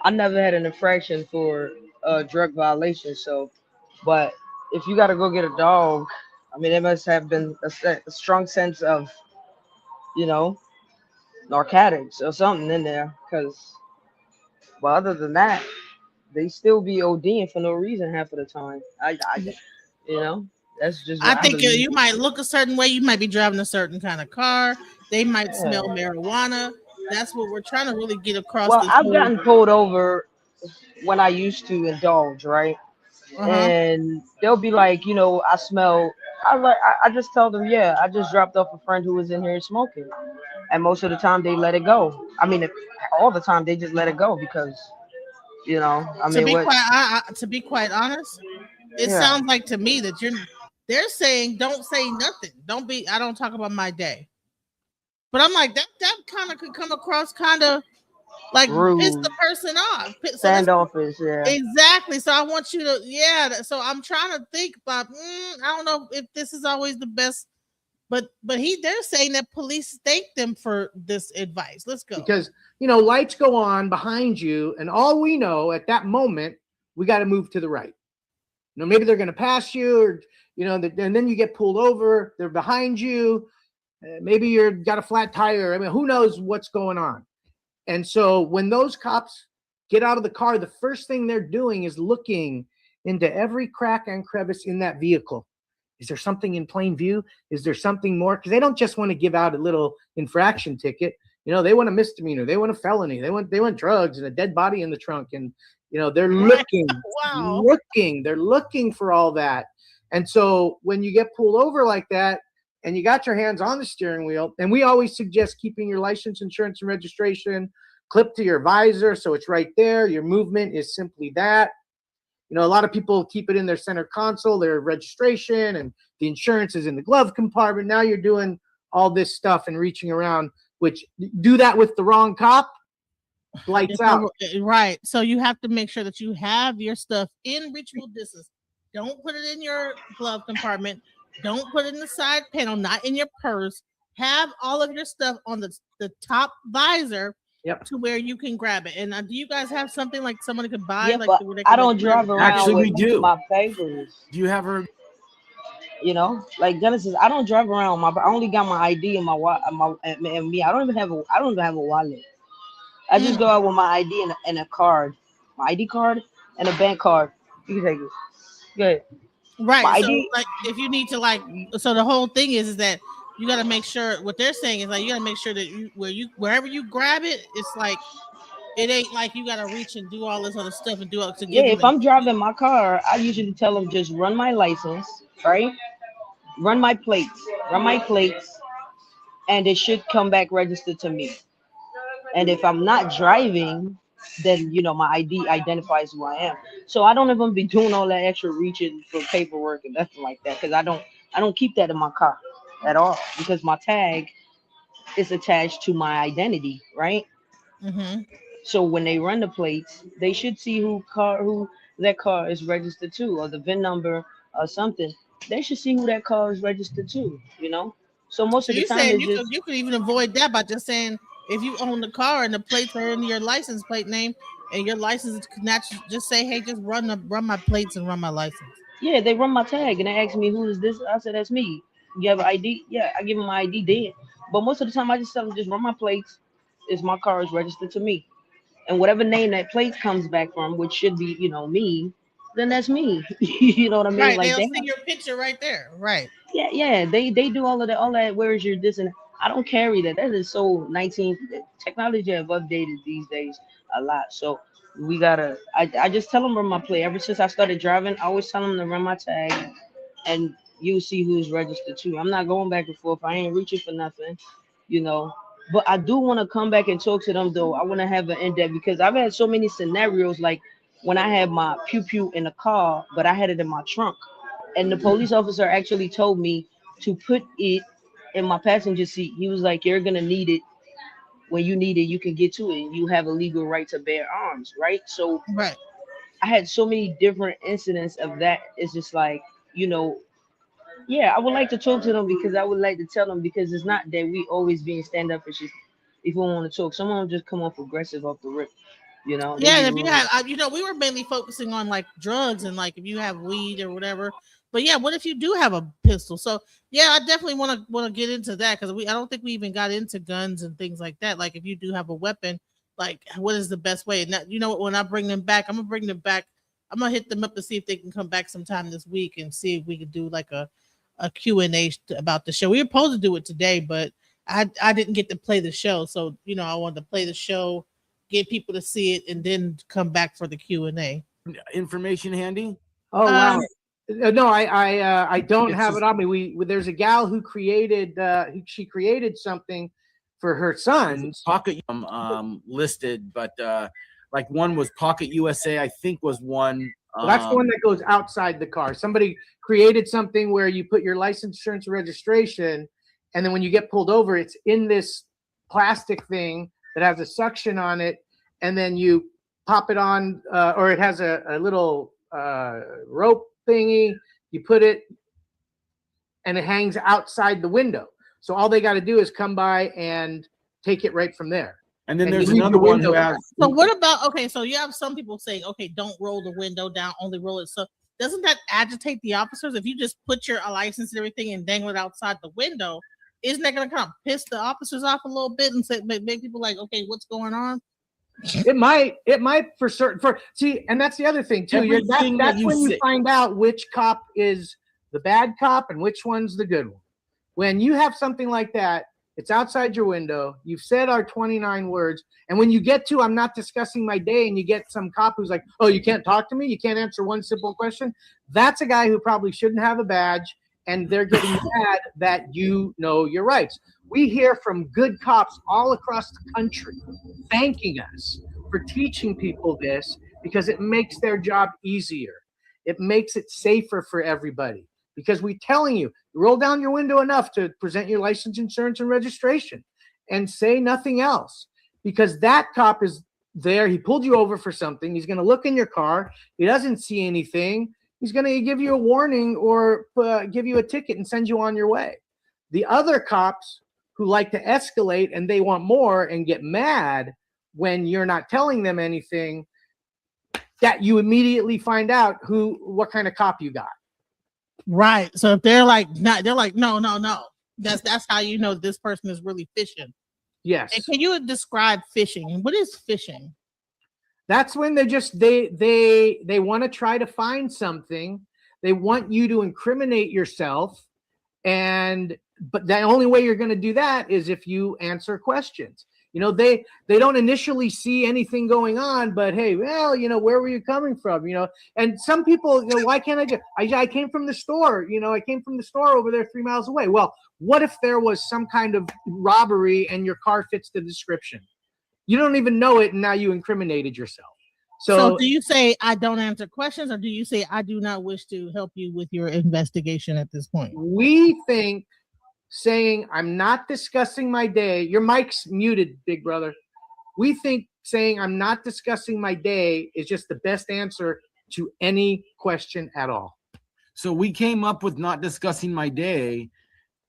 I never had an infraction for drug violation. But if you got to go get a dog, there must have been a strong sense of, narcotics or something in there. But other than that, they still be ODing for no reason half of the time. That's just. I think you might look a certain way. You might be driving a certain kind of car. They might smell marijuana. That's what we're trying to really get across. Well, I've gotten pulled over when I used to indulge, right? And they'll be like, I smell. I just tell them, yeah, I just dropped off a friend who was in here smoking, and most of the time they let it go. All the time they just let it go because. To be quite honest, it sounds like to me that they're saying don't say nothing. I don't talk about my day. But I'm like that kind of could come across kind of like rude. Piss the person off. Standoffish, yeah. Exactly. So I want you to, so I'm trying to think about I don't know if this is always the best. But they're saying that police thank them for this advice. Let's go. Because, lights go on behind you, and all we know at that moment, we got to move to the right. Maybe they're going to pass you, or, and then you get pulled over. They're behind you. Maybe you've got a flat tire. Who knows what's going on? And so when those cops get out of the car, the first thing they're doing is looking into every crack and crevice in that vehicle. Is there something in plain view? Is there something more? Because they don't just want to give out a little infraction ticket. You know, they want a misdemeanor. They want a felony. They want drugs and a dead body in the trunk. And, you know, they're looking, Wow. they're looking for all that. And so when you get pulled over like that and you got your hands on the steering wheel, and we always suggest keeping your license, insurance, and registration clipped to your visor. So it's right there. Your movement is simply that. You know, a lot of people keep it in their center console, their registration, and the insurance is in the glove compartment. Now you're doing all this stuff and reaching around, which do that with the wrong cop, lights out. Right. So you have to make sure that you have your stuff in reachable distance. Don't put it in your glove compartment. Don't put it in the side panel, not in your purse. Have all of your stuff on the top visor. Yep. To where you can grab it. And do you guys have something like somebody could buy? Yeah, like but where they I can, don't drive around Actually, with we do. my papers. Do you have her? You know, like Genesis, I don't drive around. I only got my ID and and me. I don't even have a wallet. I just go out with my ID and a card, my ID card and a bank card. You can take it. Good. Right. My So ID. like if you need to so the whole thing is that you got to make sure what they're saying is like you got to make sure that wherever you grab it, it's like it ain't like you got to reach and do all this other stuff and do it to Yeah, give if them. I'm driving my car, I usually tell them just run my license, right? Run my plates, and it should come back registered to me. And if I'm not driving, then my ID identifies who I am. So I don't even be doing all that extra reaching for paperwork and nothing like that because I don't keep that in my car at all because my tag is attached to my identity, right? Mm-hmm. So when they run the plates, they should see who that car is registered to, or the VIN number or something. They should see who that car is registered to. So most So of the you time saying it's just you could even avoid that by just saying if you own the car and the plates are in your license plate name and your license is just say hey, just run my plates and run my license. yeah, they run my tag and they ask me who is this. I said that's me. You have an ID? Yeah, I give them my ID then. But most of the time I just tell them just run my plates. Is my car is registered to me. And whatever name that plate comes back from, which should be, me, then that's me. You know what I mean? Right. Like They'll they see your picture right there. Right. yeah, they do all that. Where is your this and I don't carry that. That is so 19 technology have updated these days a lot. So we gotta I just tell them run my plate. Ever since I started driving, I always tell them to run my tag and you see who's registered too. I'm not going back and forth. I ain't reaching for nothing, you know. But I do want to come back and talk to them though. I want to have an in-depth because I've had so many scenarios like when I had my pew pew in the car, but I had it in my trunk. And the police officer actually told me to put it in my passenger seat. He was like, "You're gonna need it. When you need it, you can get to it. You have a legal right to bear arms, right?" So Right. I had so many different incidents of that. It's just like, yeah, I would like to talk to them because I would like to tell them because it's not that we always being stand up. It's just if we want to talk, someone will just come off aggressive off the rip. They Yeah, be and if you rude. have, we were mainly focusing on like drugs and like if you have weed or whatever. But yeah, what if you do have a pistol? So yeah, I definitely want to get into that because I don't think we even got into guns and things like that. Like if you do have a weapon, like what is the best way? And that, when I bring them back, I'm gonna bring them back. I'm gonna hit them up to see if they can come back sometime this week and see if we could do like a Q&A about the show. We were supposed to do it today, but I didn't get to play the show. So I wanted to play the show, get people to see it, and then come back for the Q&A. Information handy? Oh wow. No, I don't It's have just- it on me. There's a gal who created she created something for her sons. Pocket listed, but like one was Pocket USA, I think was one. Well, that's the one that goes outside the car. Somebody created something where you put your license, insurance, and registration, and then when you get pulled over, it's in this plastic thing that has a suction on it, and then you pop it on, or it has a little rope thingy. You put it, and it hangs outside the window. So all they got to do is come by and take it right from there. And then And there's you leave another the one window who has. So what about So you have some people saying, okay, don't roll the window down, only roll it. So doesn't that agitate the officers if you just put your license and everything and dangle it outside the window? isn't that going to kind of piss the officers off a little bit and say, make people like, okay, what's going on? It might for certain. And that's the other thing too. That's when you find out which cop is the bad cop and which one's the good one. When you have something like that, it's outside your window. You've said our 29 words, and when you get to "I'm not discussing my day," and you get some cop who's like, "Oh, you can't talk to me. You can't answer one simple question." That's a guy who probably shouldn't have a badge, and they're getting mad that you know your rights. We hear from good cops all across the country thanking us for teaching people this because it makes their job easier. It makes it safer for everybody because we're telling you, roll down your window enough to present your license, insurance, and registration and say nothing else because that cop is there. He pulled you over for something. He's going to look in your car. He doesn't see anything. He's going to give you a warning or give you a ticket and send you on your way. The other cops who like to escalate and they want more and get mad when you're not telling them anything, that you immediately find out what kind of cop you got. Right. So if they're like, no. That's how you know this person is really fishing. Yes. And can you describe fishing? What is fishing? That's when they want to try to find something. They want you to incriminate yourself. But the only way you're going to do that is if you answer questions. They don't initially see anything going on, but hey, well, where were you coming from? And some people, why can't I came from the store, I came from the store over there 3 miles away. Well, what if there was some kind of robbery and your car fits the description? You don't even know it, and now you incriminated yourself. So do you say I don't answer questions, or do you say I do not wish to help you with your investigation at this point? We think saying I'm not discussing my day. Your mic's muted, big brother. We think saying I'm not discussing my day is just the best answer to any question at all. So we came up with not discussing my day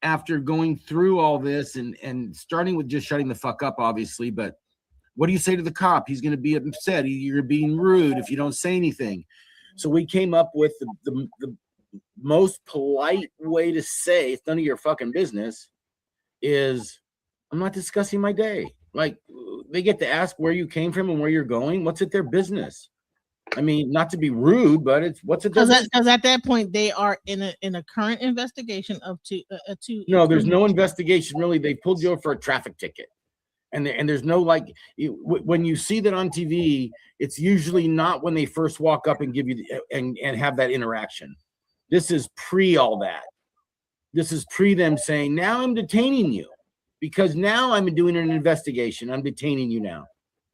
after going through all this and starting with just shutting the fuck up, obviously. But what do you say to the cop? He's going to be upset. You're being rude if you don't say anything. So we came up with the most polite way to say it's none of your fucking business is I'm not discussing my day. Like, they get to ask where you came from and where you're going. What's it their business? I mean, not to be rude, but it's what's it their business? Because at that point they are in a current investigation of two. No, there's no investigation really. They pulled you over for a traffic ticket. And there's no when you see that on TV, it's usually not when they first walk up and give you and have that interaction. This is pre all that. This is pre them saying, now I'm detaining you because now I'm doing an investigation. I'm detaining you now.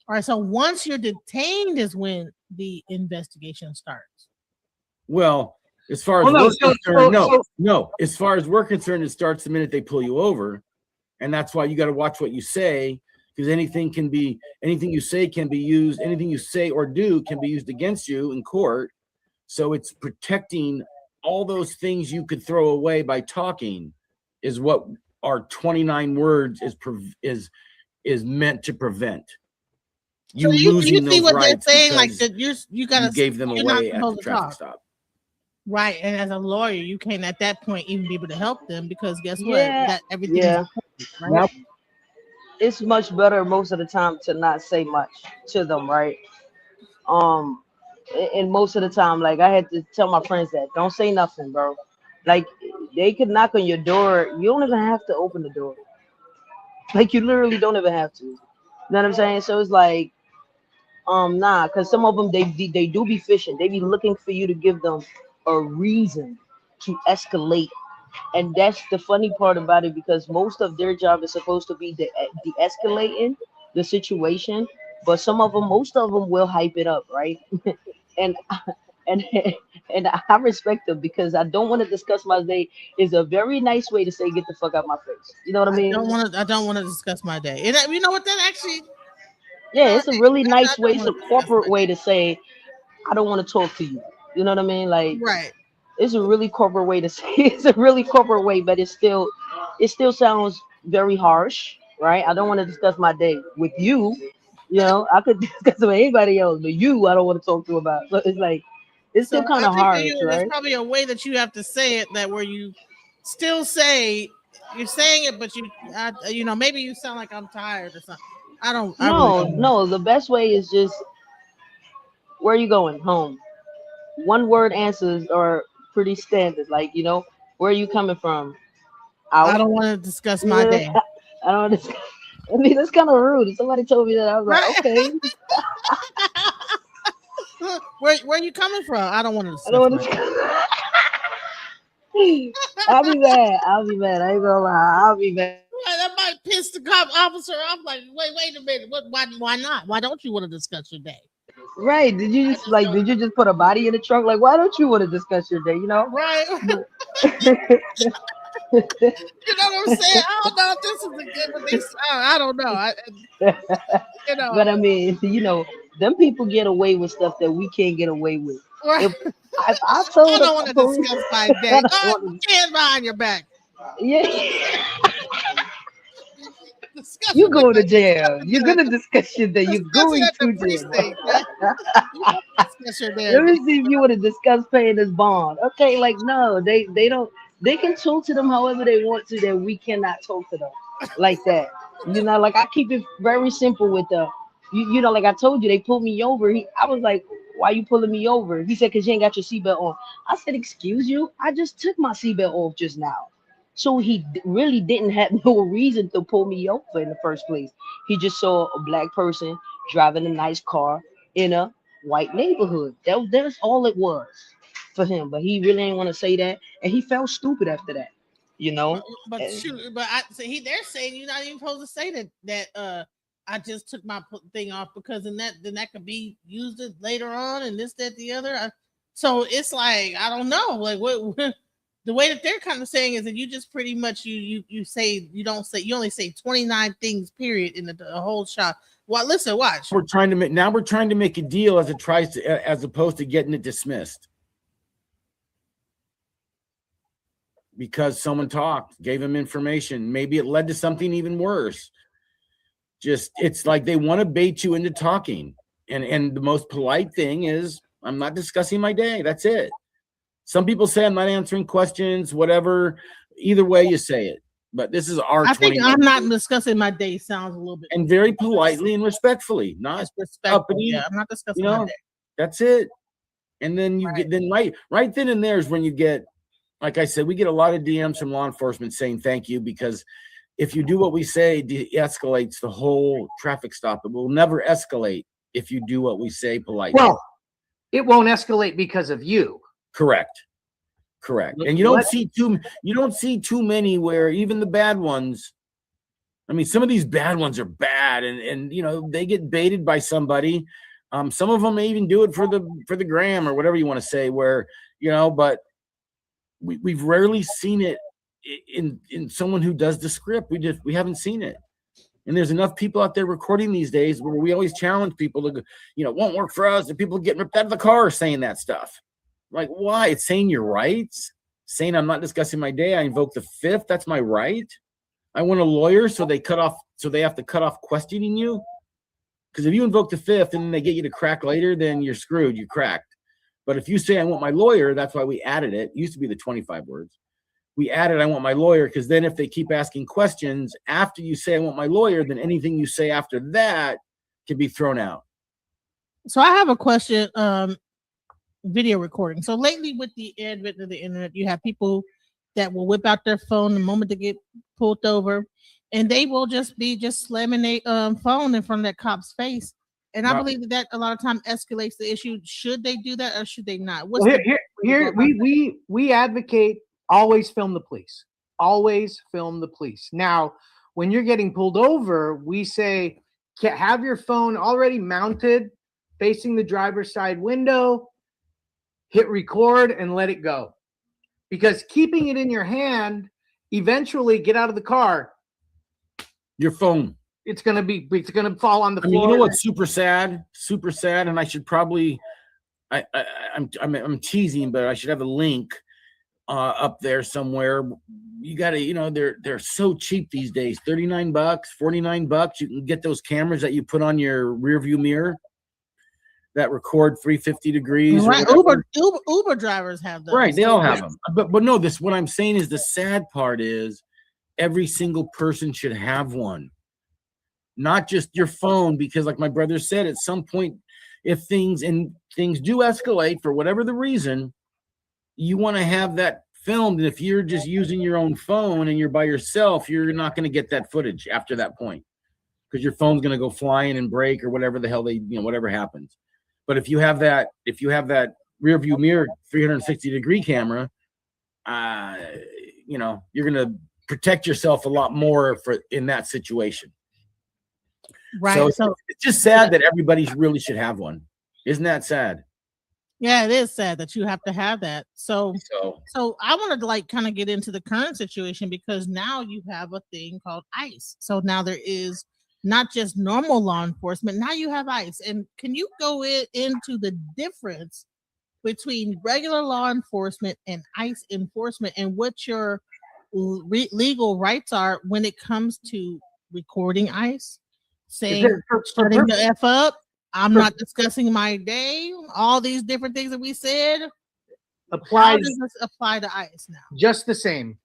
All right. So once you're detained is when the investigation starts. Well, as far as we're concerned, no. As far as we're concerned, it starts the minute they pull you over. And that's why you got to watch what you say, because anything you say can be used, anything you say or do can be used against you in court. So it's protecting all those things you could throw away by talking is what our 29 words is meant to prevent. You losing those what rights they're saying, like that you gave them away at the traffic stop. Right. And as a lawyer, you can't at that point even be able to help them because guess what? That everything is right? Now, it's much better most of the time to not say much to them, right? And most of the time, like I had to tell my friends that don't say nothing, bro. Like they could knock on your door. You don't even have to open the door. Like you literally don't even have to. You know what I'm saying? So it's like, because some of them they do be fishing. They be looking for you to give them a reason to escalate. And that's the funny part about it because most of their job is supposed to be de-escalating the situation. But most of them will hype it up, right? and I respect them because I don't want to discuss my day is a very nice way to say get the fuck out my face. You know what I mean? I don't want to discuss my day. And you know what that actually? Yeah, it's a really nice way. It's a corporate way to say I don't want to talk to you. You know what I mean? Like, right. It's a really corporate way to say it's a really corporate way, but it still sounds very harsh, right? I don't want to discuss my day with you. You know, I could discuss it with anybody else, but you, I don't want to talk to about. So it's like, it's still kind of harsh, right? There's probably a way that you have to say it that where you still say You're saying it, but you know, maybe you sound like I'm tired or something. I really No, don't know. no. The best way is just, where are you going? Home. One word answers are pretty standard. Like, where are you coming from? I Out. don't want to discuss my I day. don't. I mean, that's kind of rude. If somebody told me that, I was like, Right? okay. Where you coming from? I don't want to I don't discuss want my day. to. I'll be mad. I'll be mad. I ain't gonna lie. I'll be mad. Well, that might piss the cop officer off. Like, wait a minute. Why not? Why don't you want to discuss your day? Right? Did you I just just like? don't. Did you just put a body in the trunk? Like, why don't you want to discuss your day? You know. Right? But- You know what I'm saying? I don't know if this is a good one. I don't know. You know, But I mean, them people get away with stuff that we can't get away with. right? If I I told don't a want to police, discuss my I day. don't God, want stand behind your back. to, yeah, you Discussion go to discuss jail. it You're gonna discuss your day. You're discuss it going at the to jail. precinct, man. You want to discuss your day. Let me see if you want to discuss paying this bond. Okay, like no, they don't. They can talk to them however they want to. That we cannot talk to them like that. Like I keep it very simple with the. Like I told you, they pulled me over. I was like, "Why you pulling me over?" He said, "Cause you ain't got your seatbelt on." I said, "Excuse you, I just took my seatbelt off just now." So he really didn't have no reason to pull me over in the first place. He just saw a black person driving a nice car in a white neighborhood. That's all it was for him. But he really didn't want to say that, and he felt stupid after that. You But know. but shoot, but so they're saying you're not even supposed to say that I just took my thing off because then that could be used later on and this that the other. So it's like I don't know, like what the way that they're kind of saying is that you just pretty much you say you only say 29 things period in the whole shot. Well, listen, watch. We're trying to make a deal as opposed to getting it dismissed. Because someone talked, gave him information. Maybe it led to something even worse. Just it's like they want to bait you into talking. And the most polite thing is I'm not discussing my day. That's it. Some people say I'm not answering questions, whatever. Either way you say it. But this is our I think 20 I'm not discussing my day sounds a little bit and very politely and respectfully, not disrespectful. uppity. Yeah, I'm not discussing my day. That's it. And then you get right then and there is when you get, like I said, we get a lot of DMs from law enforcement saying thank you because if you do what we say, de-escalates the whole traffic stop. It will never escalate if you do what we say politely. Well, it won't escalate because of you. Correct. And you don't see too many where even the bad ones. I mean, some of these bad ones are bad, and they get baited by somebody. Some of them may even do it for the gram or whatever you want to say. Where but we've rarely seen it in someone who does the script. We haven't seen it. And there's enough people out there recording these days where we always challenge people to, it won't work for us. And people getting ripped out of the car saying that stuff. Like, why? It's saying your rights, saying I'm not discussing my day. I invoke the fifth. That's my right. I want a lawyer, so they have to cut off questioning you. Because if you invoke the fifth and they get you to crack later, then you're screwed. You're cracked. But if you say I want my lawyer, that's why we added it. It used to be the 25 words. We added I want my lawyer because then if they keep asking questions after you say I want my lawyer, then anything you say after that can be thrown out. So I have a question. Video recording. So lately, with the advent of the internet, you have people that will whip out their phone the moment they get pulled over, and they will just slamming their phone in front of that cop's face. And I believe that a lot of time escalates the issue. Should they do that or should they not? Here we advocate always film the police. Always film the police. Now, when you're getting pulled over, we say have your phone already mounted facing the driver's side window. Hit record and let it go, because keeping it in your hand, eventually get out of the car. Your phone. It's gonna fall on the floor. You know what's super sad, and I should probably, I'm teasing, but I should have a link up there somewhere. You got to, they're so cheap these days. $39, $49. You can get those cameras that you put on your rear view mirror that record 350 degrees. Right. Uber drivers have those. Right. They all have them. But no, what I'm saying is the sad part is every single person should have one, not just your phone, because like my brother said, at some point, if things do escalate for whatever the reason, you want to have that filmed. And if you're just using your own phone and you're by yourself, you're not going to get that footage after that point, because your phone's going to go flying and break or whatever the hell whatever happens. But if you have that rear view mirror 360-degree camera, you're going to protect yourself a lot more in that situation. Right. So it's just sad that everybody really should have one. Isn't that sad? Yeah, it is sad that you have to have that. So I wanted to like kind of get into the current situation, because now you have a thing called ICE. So now there is not just normal law enforcement. Now you have ICE. And can you go into the difference between regular law enforcement and ICE enforcement, and what your legal rights are when it comes to recording ICE, saying shutting the F up, I'm not discussing my day, all these different things that we said. How does this apply to ICE now? Just the same.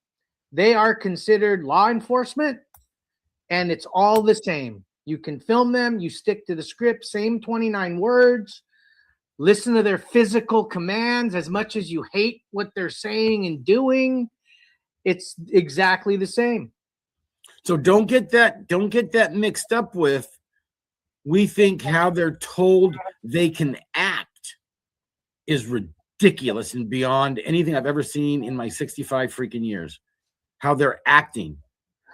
They are considered law enforcement, and it's all the same. You can film them, you stick to the script, same 29 words, listen to their physical commands as much as you hate what they're saying and doing. It's exactly the same. So don't get that mixed up with, we think how they're told they can act is ridiculous and beyond anything I've ever seen in my 65 freaking years. How they're acting.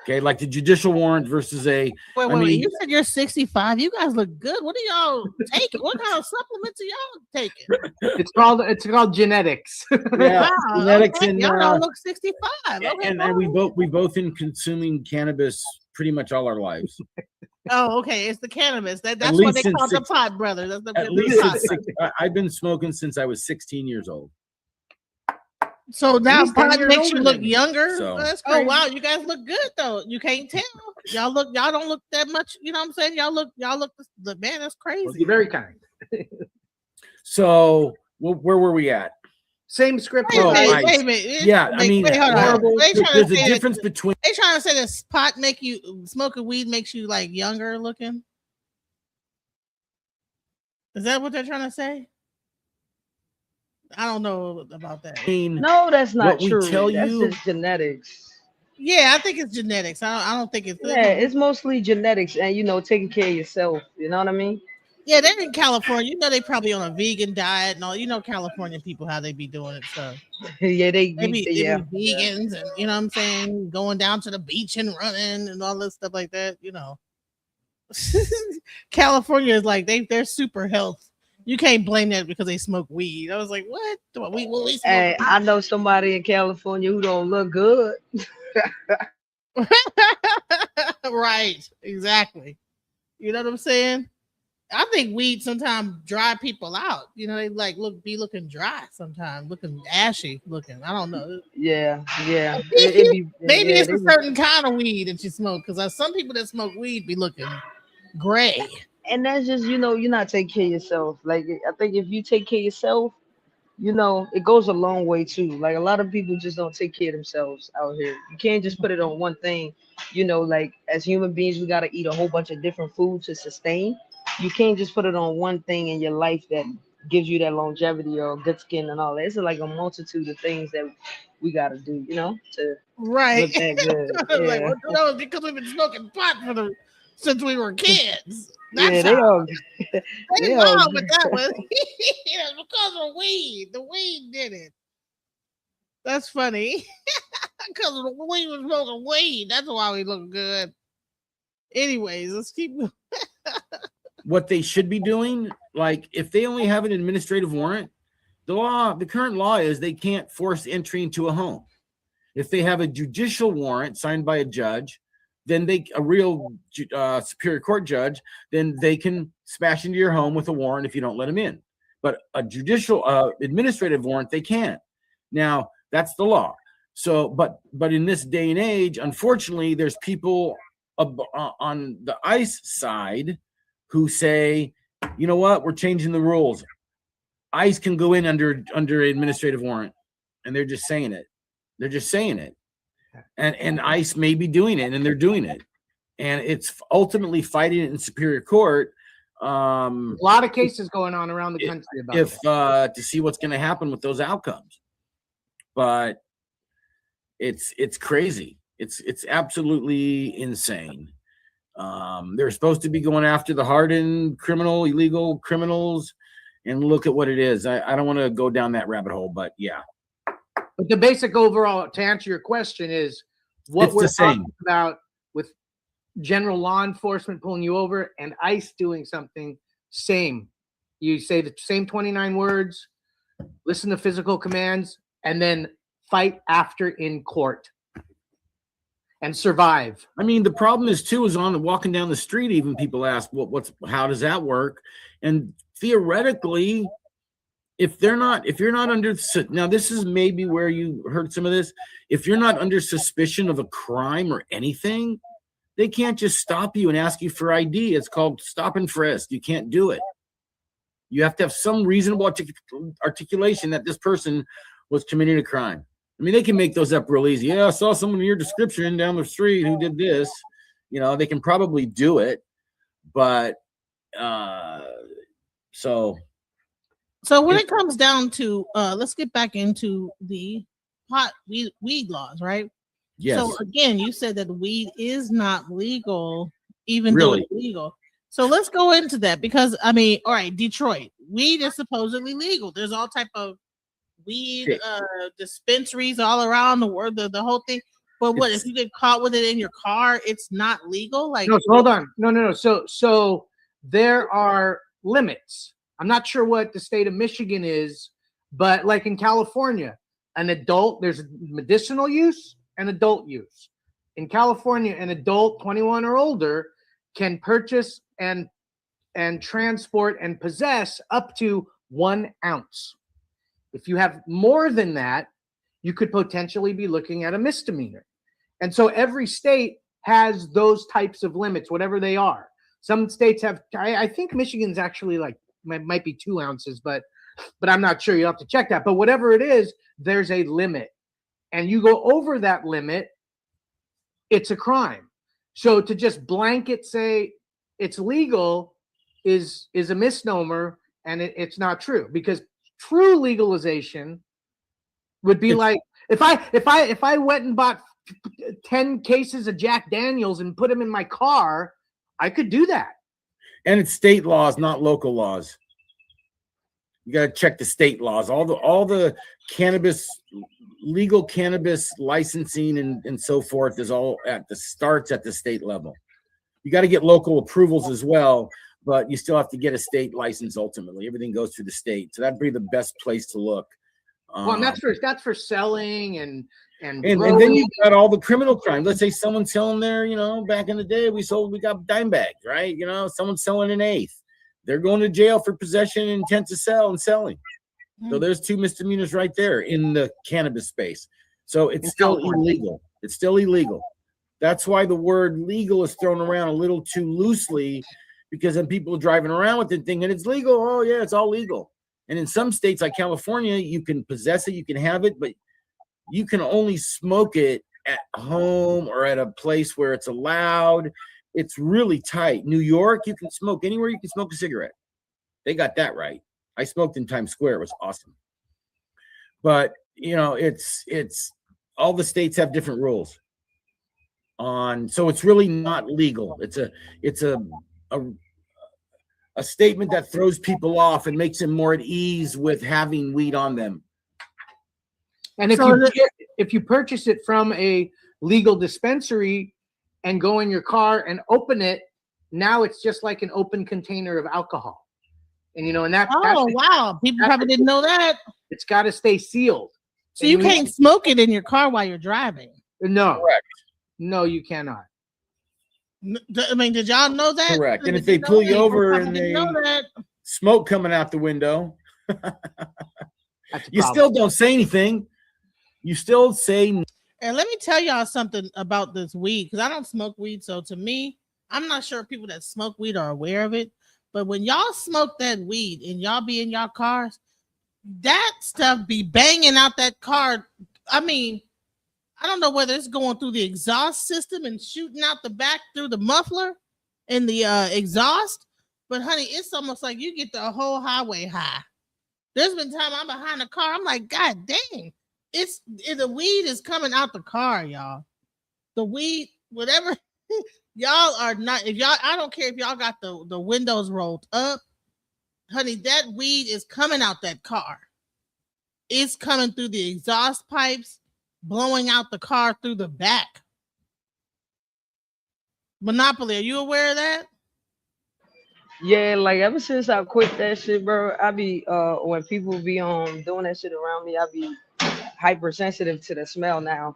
Okay, like the judicial warrant versus Wait, you said you're 65. You guys look good. What are y'all taking? What kind of supplements are y'all taking? It's called genetics. Yeah, wow, genetics, okay. and Y'all don't look 65. Okay, and we both been consuming cannabis pretty much all our lives. Oh, okay. It's the cannabis. That's what they call the pot brother. That's at least I've been smoking since I was 16 years old. So now pot makes you look younger. So. Oh wow, you guys look good though. You can't tell. Y'all don't look that much. You know what I'm saying? Y'all look. Man, that's crazy. Well, you're very kind. So where were we at? Same script. Wait a minute. Yeah, I mean, there's a difference between. They trying to say this pot smoking weed makes you like younger looking. Is that what they're trying to say? I don't know about that. No, that's not true. That's just genetics. Yeah, I think it's genetics. I don't think it's. Yeah, it's mostly genetics and taking care of yourself. You know what I mean? Yeah, they're in California. They probably on a vegan diet and all. California people how they be doing it. So yeah, they be vegans, and you know what I'm saying, going down to the beach and running and all this stuff like that. California is like they're super health. You can't blame that because they smoke weed. I was like, what? We smoke hey, I know somebody in California who don't look good. Right, exactly. You know what I'm saying? I think weed sometimes dry people out. They like be looking dry sometimes, looking ashy looking. I don't know. Yeah. Maybe it's a certain kind of weed that you smoke, because some people that smoke weed be looking gray. And that's just, you're not taking care of yourself. Like, I think if you take care of yourself, it goes a long way too. Like, a lot of people just don't take care of themselves out here. You can't just put it on one thing. Like, as human beings, we got to eat a whole bunch of different foods to sustain. You can't just put it on one thing in your life that gives you that longevity or good skin and all that. It's like a multitude of things that we got to do, to right. look that good. Like, well, because we've been smoking pot since we were kids. That's they all with that one. It's because of weed. The weed did it. That's funny. Because we was smoking weed. That's why we look good. Anyways, let's keep going. What they should be doing, like if they only have an administrative warrant, the current law is they can't force entry into a home. If they have a judicial warrant signed by a judge, then a real superior court judge, then they can smash into your home with a warrant if you don't let them in. But a judicial administrative warrant, they can't. Now, that's the law. So, but in this day and age, unfortunately, there's people on the ICE side who say, you know what, we're changing the rules. ICE can go in under administrative warrant, and they're just saying it. and ICE may be doing it, and they're doing it, and it's ultimately fighting it in superior court. A lot of cases going on around the country about it. To see what's going to happen with those outcomes, but it's crazy. It's absolutely insane. They're supposed to be going after the hardened illegal criminals, and look at what it is. I don't want to go down that rabbit hole, but yeah. But the basic overall, to answer your question, is what we're talking about with general law enforcement pulling you over and ICE doing something, same. You say the same 29 words, listen to physical commands, and then fight after in court and survive. I mean, the problem is on walking down the street, even people ask, how does that work? And theoretically, if you're not under, now this is maybe where you heard some of this, if you're not under suspicion of a crime or anything, they can't just stop you and ask you for ID. It's called stop and frisk. You can't do it. You have to have some reasonable articulation that this person was committing a crime. I mean, they can make those up real easy. Yeah, I saw someone in your description down the street who did this. They can probably do it, but So when it comes down to, let's get back into the weed laws, right? Yes. So again, you said that weed is not legal, even though it's legal. So let's go into that because, I mean, all right, Detroit, weed is supposedly legal. There's all type of weed dispensaries all around the world, the whole thing. But what if you get caught with it in your car? It's not legal. Like, no, so hold on, no. So there are limits. I'm not sure what the state of Michigan is, but like in California, there's medicinal use and adult use. In California, an adult 21 or older can purchase and transport and possess up to 1 ounce. If you have more than that, you could potentially be looking at a misdemeanor. And so every state has those types of limits, whatever they are. Some states have, I think Michigan's actually like, might be 2 ounces, but I'm not sure. You have to check that. But whatever it is, there's a limit. And you go over that limit, it's a crime. So to just blanket say it's legal is a misnomer, and it's not true, because true legalization would be like if I went and bought 10 cases of Jack Daniels and put them in my car, I could do that. And it's state laws, not local laws. You got to check the state laws. All the legal cannabis licensing and so forth is all starts at the state level. You got to get local approvals as well, but you still have to get a state license ultimately. Everything goes through the state. So that'd be the best place to look. Well, and that's for selling and then you've got all the criminal crime. Let's say someone's selling there, back in the day we got dime bags, right? Someone's selling an eighth. They're going to jail for possession and intent to sell and selling. So there's 2 misdemeanors right there in the cannabis space. So it's still illegal. It's still illegal. That's why the word legal is thrown around a little too loosely, because then people are driving around with it thinking it's legal. Oh yeah, it's all legal. And in some states like California, you can possess it, you can have it, but you can only smoke it at home or at a place where it's allowed. It's really tight. New York, you can smoke anywhere you can smoke a cigarette. They got that right. I smoked in Times Square. It was awesome. But, it's all the states have different rules so it's really not legal. It's a statement that throws people off and makes them more at ease with having weed on them. And if you purchase it from a legal dispensary and go in your car and open it, now it's just like an open container of alcohol. And wow, people probably didn't know that. It's got to stay sealed. So you can't smoke it in your car while you're driving. No, correct. No, you cannot. I mean, did y'all know that? Correct. And if they pull you over and they smoke coming out the window, you still don't say anything. You still say. And let me tell y'all something about this weed, because I don't smoke weed. So to me, I'm not sure people that smoke weed are aware of it. But when y'all smoke that weed and y'all be in y'all cars, that stuff be banging out that car. I mean, I don't know whether it's going through the exhaust system and shooting out the back through the muffler and the exhaust. But honey, it's almost like you get the whole highway high. There's been time I'm behind the car. I'm like, God dang, the weed is coming out the car, y'all. The weed, whatever. Y'all are not. If y'all, I don't care if y'all got the windows rolled up, honey. That weed is coming out that car. It's coming through the exhaust pipes, blowing out the car through the back. Monopoly, are you aware of that? Yeah, like ever since I quit that shit, bro, I be when people be doing that shit around me, I be hypersensitive to the smell now.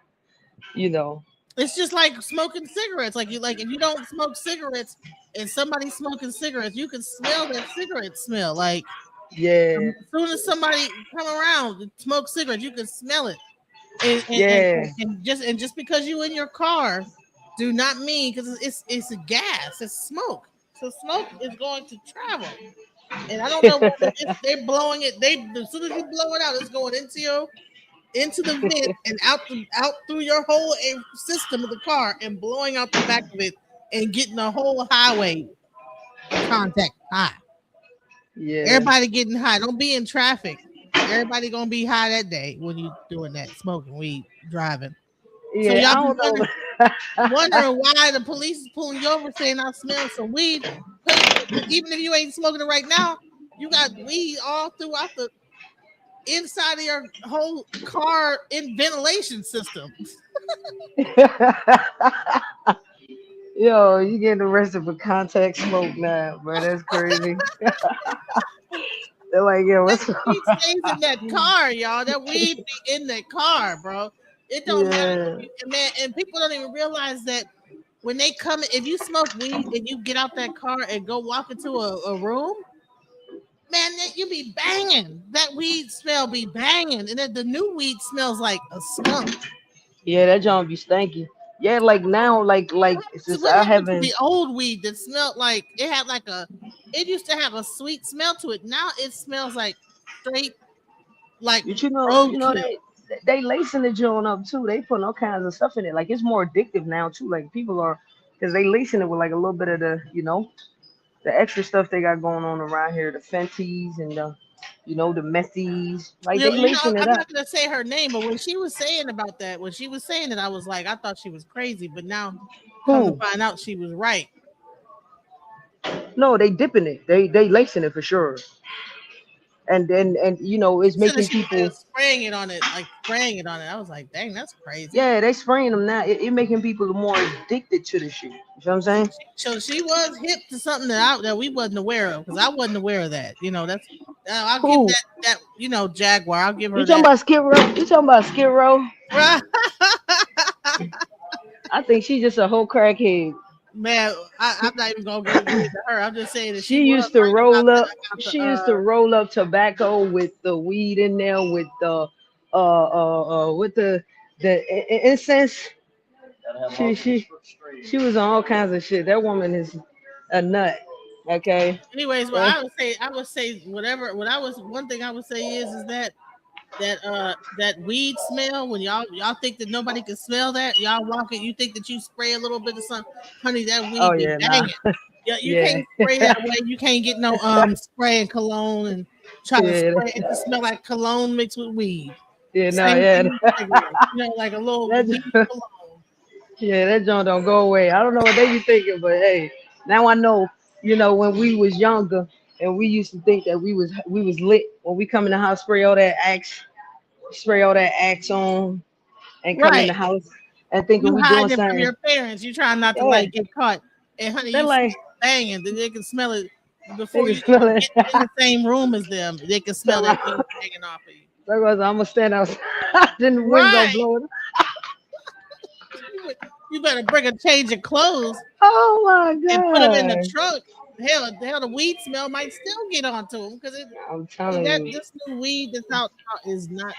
You know. It's just like smoking cigarettes. Like if you don't smoke cigarettes and somebody's smoking cigarettes, you can smell that cigarette smell. Like Yeah. as soon as somebody come around and smoke cigarettes, you can smell it. And and, and, Yeah. and just because you in your car do not mean because it's a gas, it's smoke. So smoke is going to travel. And I don't know whether they're blowing it. As soon as you blow it out, it's going into the vent and out through your whole system of the car and blowing out the back of it and getting the whole highway contact high. Yeah. Everybody getting high. Don't be in traffic. Everybody gonna be high that day when you doing that, smoking weed, driving. So Yeah, y'all I be don't know. wondering why the police is pulling you over saying I smell some weed. Even if you ain't smoking it right now, you got weed all throughout the inside of your whole car in ventilation system. Yo, you getting arrested for contact smoke now, bro. That's crazy. They're like, yo, That what's weed stays in that car, y'all. That weed be in that car, bro. It don't matter yeah. man, and people don't even realize that when they come, if you smoke weed and you get out that car and go walk into a room, man, that you be banging. That weed smell be banging, and then the new weed smells like a skunk. Yeah, that John be stanky. Yeah, like now, like So since what I happened to haven't the old weed that smelled like it had like it used to have a sweet smell to it. Now it smells like straight like you know roadkill. they lacing the joint up too. They putting all kinds of stuff in it. Like it's more addictive now too. Like people are because they lacing it with like a little bit of the extra stuff they got going on around here, the Fenties and the methies. Like they You know, lacing it I'm up. not gonna say her name, but when she was saying about that, when she was saying it, I was like, I thought she was crazy, but now come to Who? find out she was right. No, they dipping it. They lacing it for sure. And it's She said that making she people. was spraying it on it, like spraying it on it. I was like, dang, that's crazy. Yeah, they spraying them now. It making people more addicted to the shit. You know what I'm saying? So she was hip to something that we wasn't aware of because I wasn't aware of that. You know, that's I'll give Who? that Jaguar. I'll give You her talking that. about Skid Row? You talking about Skid Row? I think she's just a whole crackhead. Man, I'm not even gonna get into her. I'm just saying that she She was used to right about roll that. up. She used to roll up tobacco with the weed in there, with the incense. She was on all kinds of shit. That woman is a nut. Okay. Anyways, well, Yeah. I would say whatever. What I was one thing I would say is that weed smell when y'all think that nobody can smell that y'all walking you think that you spray a little bit of something, honey, that Oh weed be yeah, nah. banging. Yeah, you Yeah. can't spray that way. You can't get no spray and cologne and try to Yeah. spray it to smell like cologne mixed with weed. Yeah. No. Same Yeah. thing with cigarettes. Like a little weed That. cologne. Yeah, that joint don't go away. I don't know what they be thinking, but hey, now I know. When we was younger and we used to think that we was lit when we come in the house, spray all that axe on, and come in Right. the house and thinking You we doing hiding it from something. your parents. You trying not to Yeah, like get caught. And honey, they're you smell like it banging. Then they can smell it they before can you smell even it. get in the same room as them. They can smell So that weed banging off of you. I'm gonna stand outside, then the wind gonna Right. blow it. You better bring a change of clothes Oh my and put them in the god! trunk. Hell, the weed smell might still get onto them because I'm telling that you, this new weed that's out now is not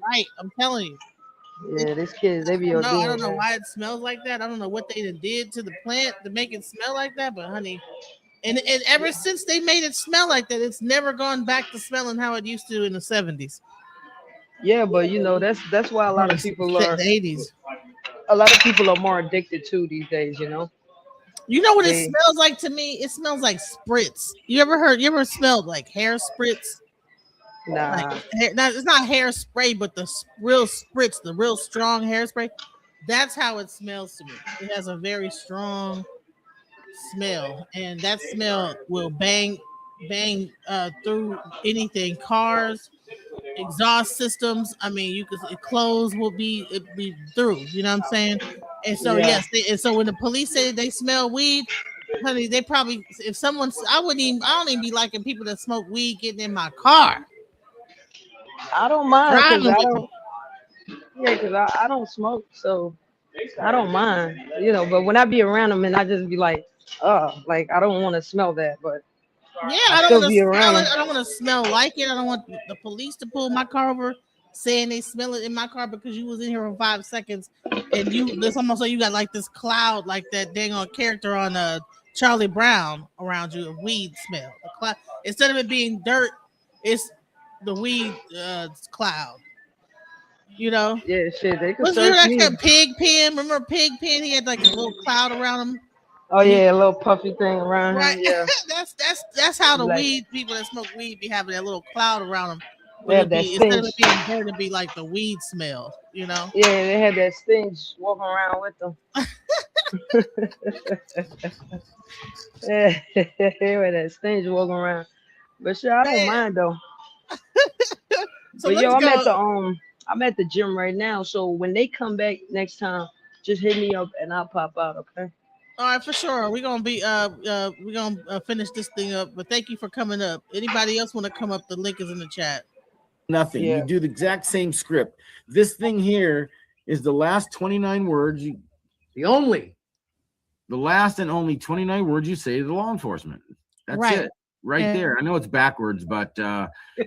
right. I'm telling you. It, yeah, these kids they be I ODing, don't know man. why it smells like that. I don't know what they done did to the plant to make it smell like that. But honey, and ever since they made it smell like that, it's never gone back to smelling how it used to in the 70s. Yeah, but you know that's why a lot of people Set in are the 80s. more addicted to these days. You know, You know what it they smells like to me? It smells like spritz. You ever smelled like hair spritz? Like nah. it's not hairspray, but the real spritz, the real strong hairspray. That's how it smells to me. It has a very strong smell, and that smell will bang through anything, cars, exhaust systems. I mean, you could clothes will be it be through. You know what I'm saying? And so Yeah. yes, and so when the police say they smell weed, honey, they probably if someone's I don't even be liking people that smoke weed getting in my car I don't mind because driving I with me. don't. Yeah, because I don't smoke, so I don't mind. You know, but when I be around them, and I just be like, like I don't want to smell that, but Yeah, I I don't still want to be around smell it. them. I don't want to smell like it. I don't want the police to pull my car over saying they smell it in my car because you was in here for 5 seconds and you this almost like you got like this cloud like that dang on character on Charlie Brown around you of weed smell. The cloud instead of it being dirt, it's the weed cloud. You know, Yeah, shit, they could was you search that me. kept Pigpen? Remember Pigpen? He had like a little cloud around him. Oh And he yeah, a little puffy thing around right. him. Yeah, That's how the like weed people that smoke weed be having that little cloud around them. they But have it'd that be instead of stench. it being dirt, it'd be like the weed smell. You know. Yeah, they had that stench walking around with them. Yeah, they had that stench walking around. But shit, I don't Man, mind though. so But yo, let's go. I'm at the gym right now. So when they come back next time, just hit me up and I'll pop out. Okay. All right, for sure. We're gonna finish this thing up. But thank you for coming up. Anybody else want to come up? The link is in the chat. Nothing. Yeah. You do the exact same script. This thing here is the last 29 words. The last and only 29 words you say to the law enforcement. That's Right. it. Right And there. I know it's backwards, but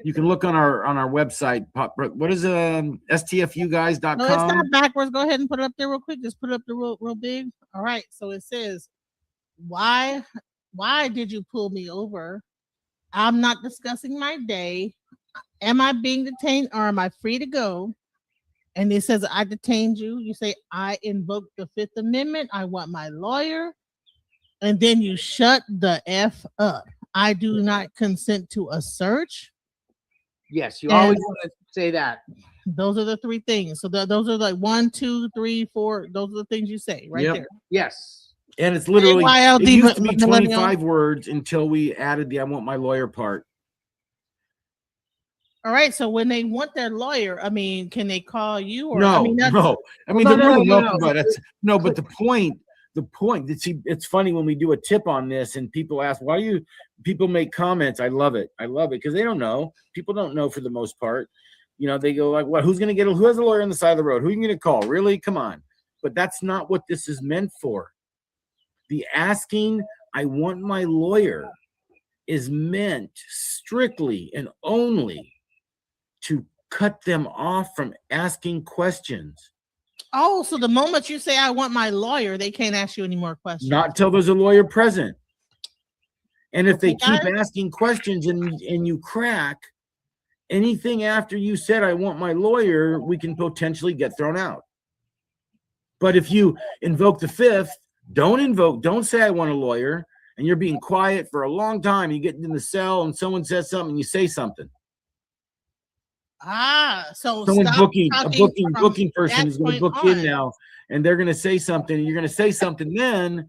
you can look on our website. What is no, it's stfuguys.com? not backwards. Go ahead and put it up there real quick. Just put it up there real big. All right. So it says, why did you pull me over? I'm not discussing my day. Am I being detained or am I free to go? And it says, I detained you. You say, I invoke the Fifth Amendment. I want my lawyer. And then you shut the F up. I do not consent to a search. Yes, you And always want to say that. those are the three things. So those are like 1, 2, 3, 4. Those are the things you say right Yep. there. Yes. And it's literally, YLD it used to be millennial. 25 words until we added the I want my lawyer part. All right. So when they want their lawyer, I mean, can they call you or No, I mean, that's, no. I mean, no, they're more than no, welcome, no. but that's no, but the point, see, it's funny when we do a tip on this and people ask, why do you people make comments? I love it. Because they don't know. People don't know for the most part. You know, they go like, what, who has a lawyer on the side of the road? Who are you going to call? Really? Come on. But that's not what this is meant for. The asking, I want my lawyer, is meant strictly and only to cut them off from asking questions. oh, so the moment you say I want my lawyer, they can't ask you any more questions. Not till there's a lawyer present. And if they Okay, keep asking questions and you crack, anything after you said I want my lawyer, we can potentially get thrown out. But if you invoke the fifth, don't say I want a lawyer, and you're being quiet for a long time, you get in the cell and someone says something, and you say something. so Someone's stop booking talking from booking person that is going to point book in on. now, and they're going to say something, and you're going to say something, then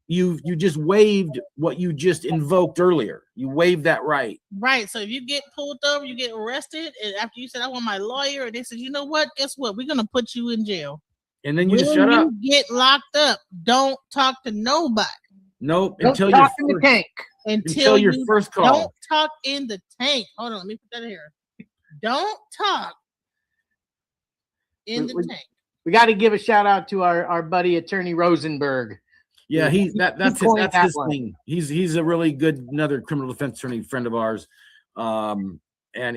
you just waived what you just invoked earlier. You waived that right. Right. So if you get pulled over, you get arrested, and after you said I want my lawyer, and they said, you know what? Guess what? We're gonna put you in jail. And then you When just shut up. you get locked up, don't talk to nobody Nope. Don't Until talk in the tank. until your you first call. don't talk in the tank. Hold on, let me put that here. Don't talk in the tank. We got to give a shout out to our buddy Attorney Rosenberg. Yeah, that's coined that his one. thing. He's a really good another criminal defense attorney friend of ours. And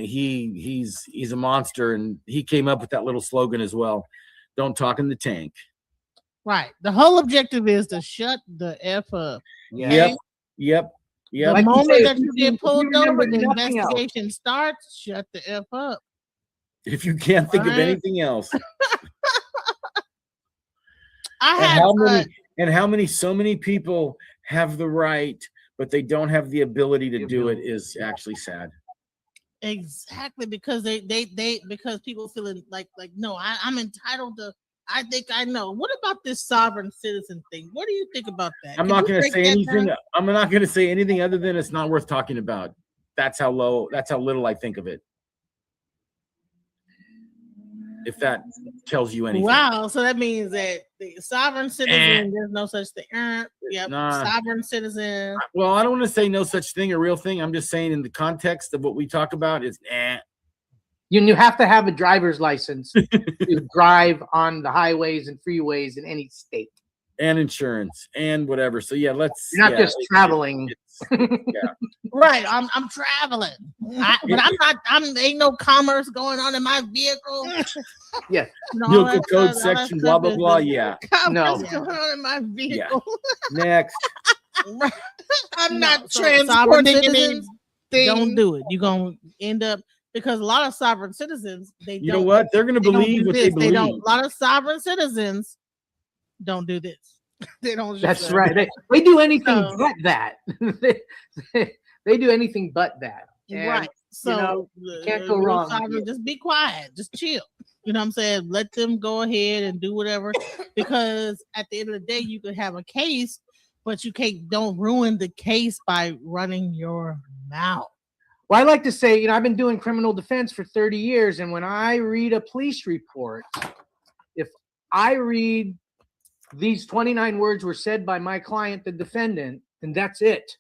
he's a monster, and he came up with that little slogan as well. Don't talk in the tank. Right. The whole objective is to shut the F up. Yeah. Yep. The Like you moment say, that you get if pulled you remember over, the nothing else. investigation starts. Shut the F up. If you can't think of Right. anything else. I And had how many so many people have the right, but they don't have the ability to do it is actually sad. exactly because they because people feeling like no, I'm entitled to. I think I know. What about this sovereign citizen thing? What do you think about that? I'm Can not you going to break say that anything. down? I'm not going to say anything other than it's not worth talking about. That's how little I think of it. If that tells you anything. Wow, so that means that the sovereign citizen, there's no such thing. Yep, Nah. sovereign citizen. Well, I don't want to say no such thing, a real thing. I'm just saying in the context of what we talk about is You have to have a driver's license to drive on the highways and freeways in any state. And insurance and whatever. So yeah, You're not just traveling. Right, I'm traveling, but I'm ain't no commerce going on in my vehicle. Yeah, vehicle code section, blah blah blah. Yeah, commerce going on in my vehicle. Yeah. Next, I'm not transporting citizens. Don't do it. You're gonna end up because a lot of sovereign citizens you know what? They're gonna believe what they believe. A lot of sovereign citizens don't do this. They don't. That's right. They do anything but that. they do anything but that. And, right. So you can't go wrong. Just be quiet. Just chill. You know what I'm saying? Let them go ahead and do whatever. Because at the end of the day, you could have a case, but don't ruin the case by running your mouth. Well, I like to say, I've been doing criminal defense for 30 years. And when I read a police report, if I read these 29 words were said by my client, the defendant, and that's it.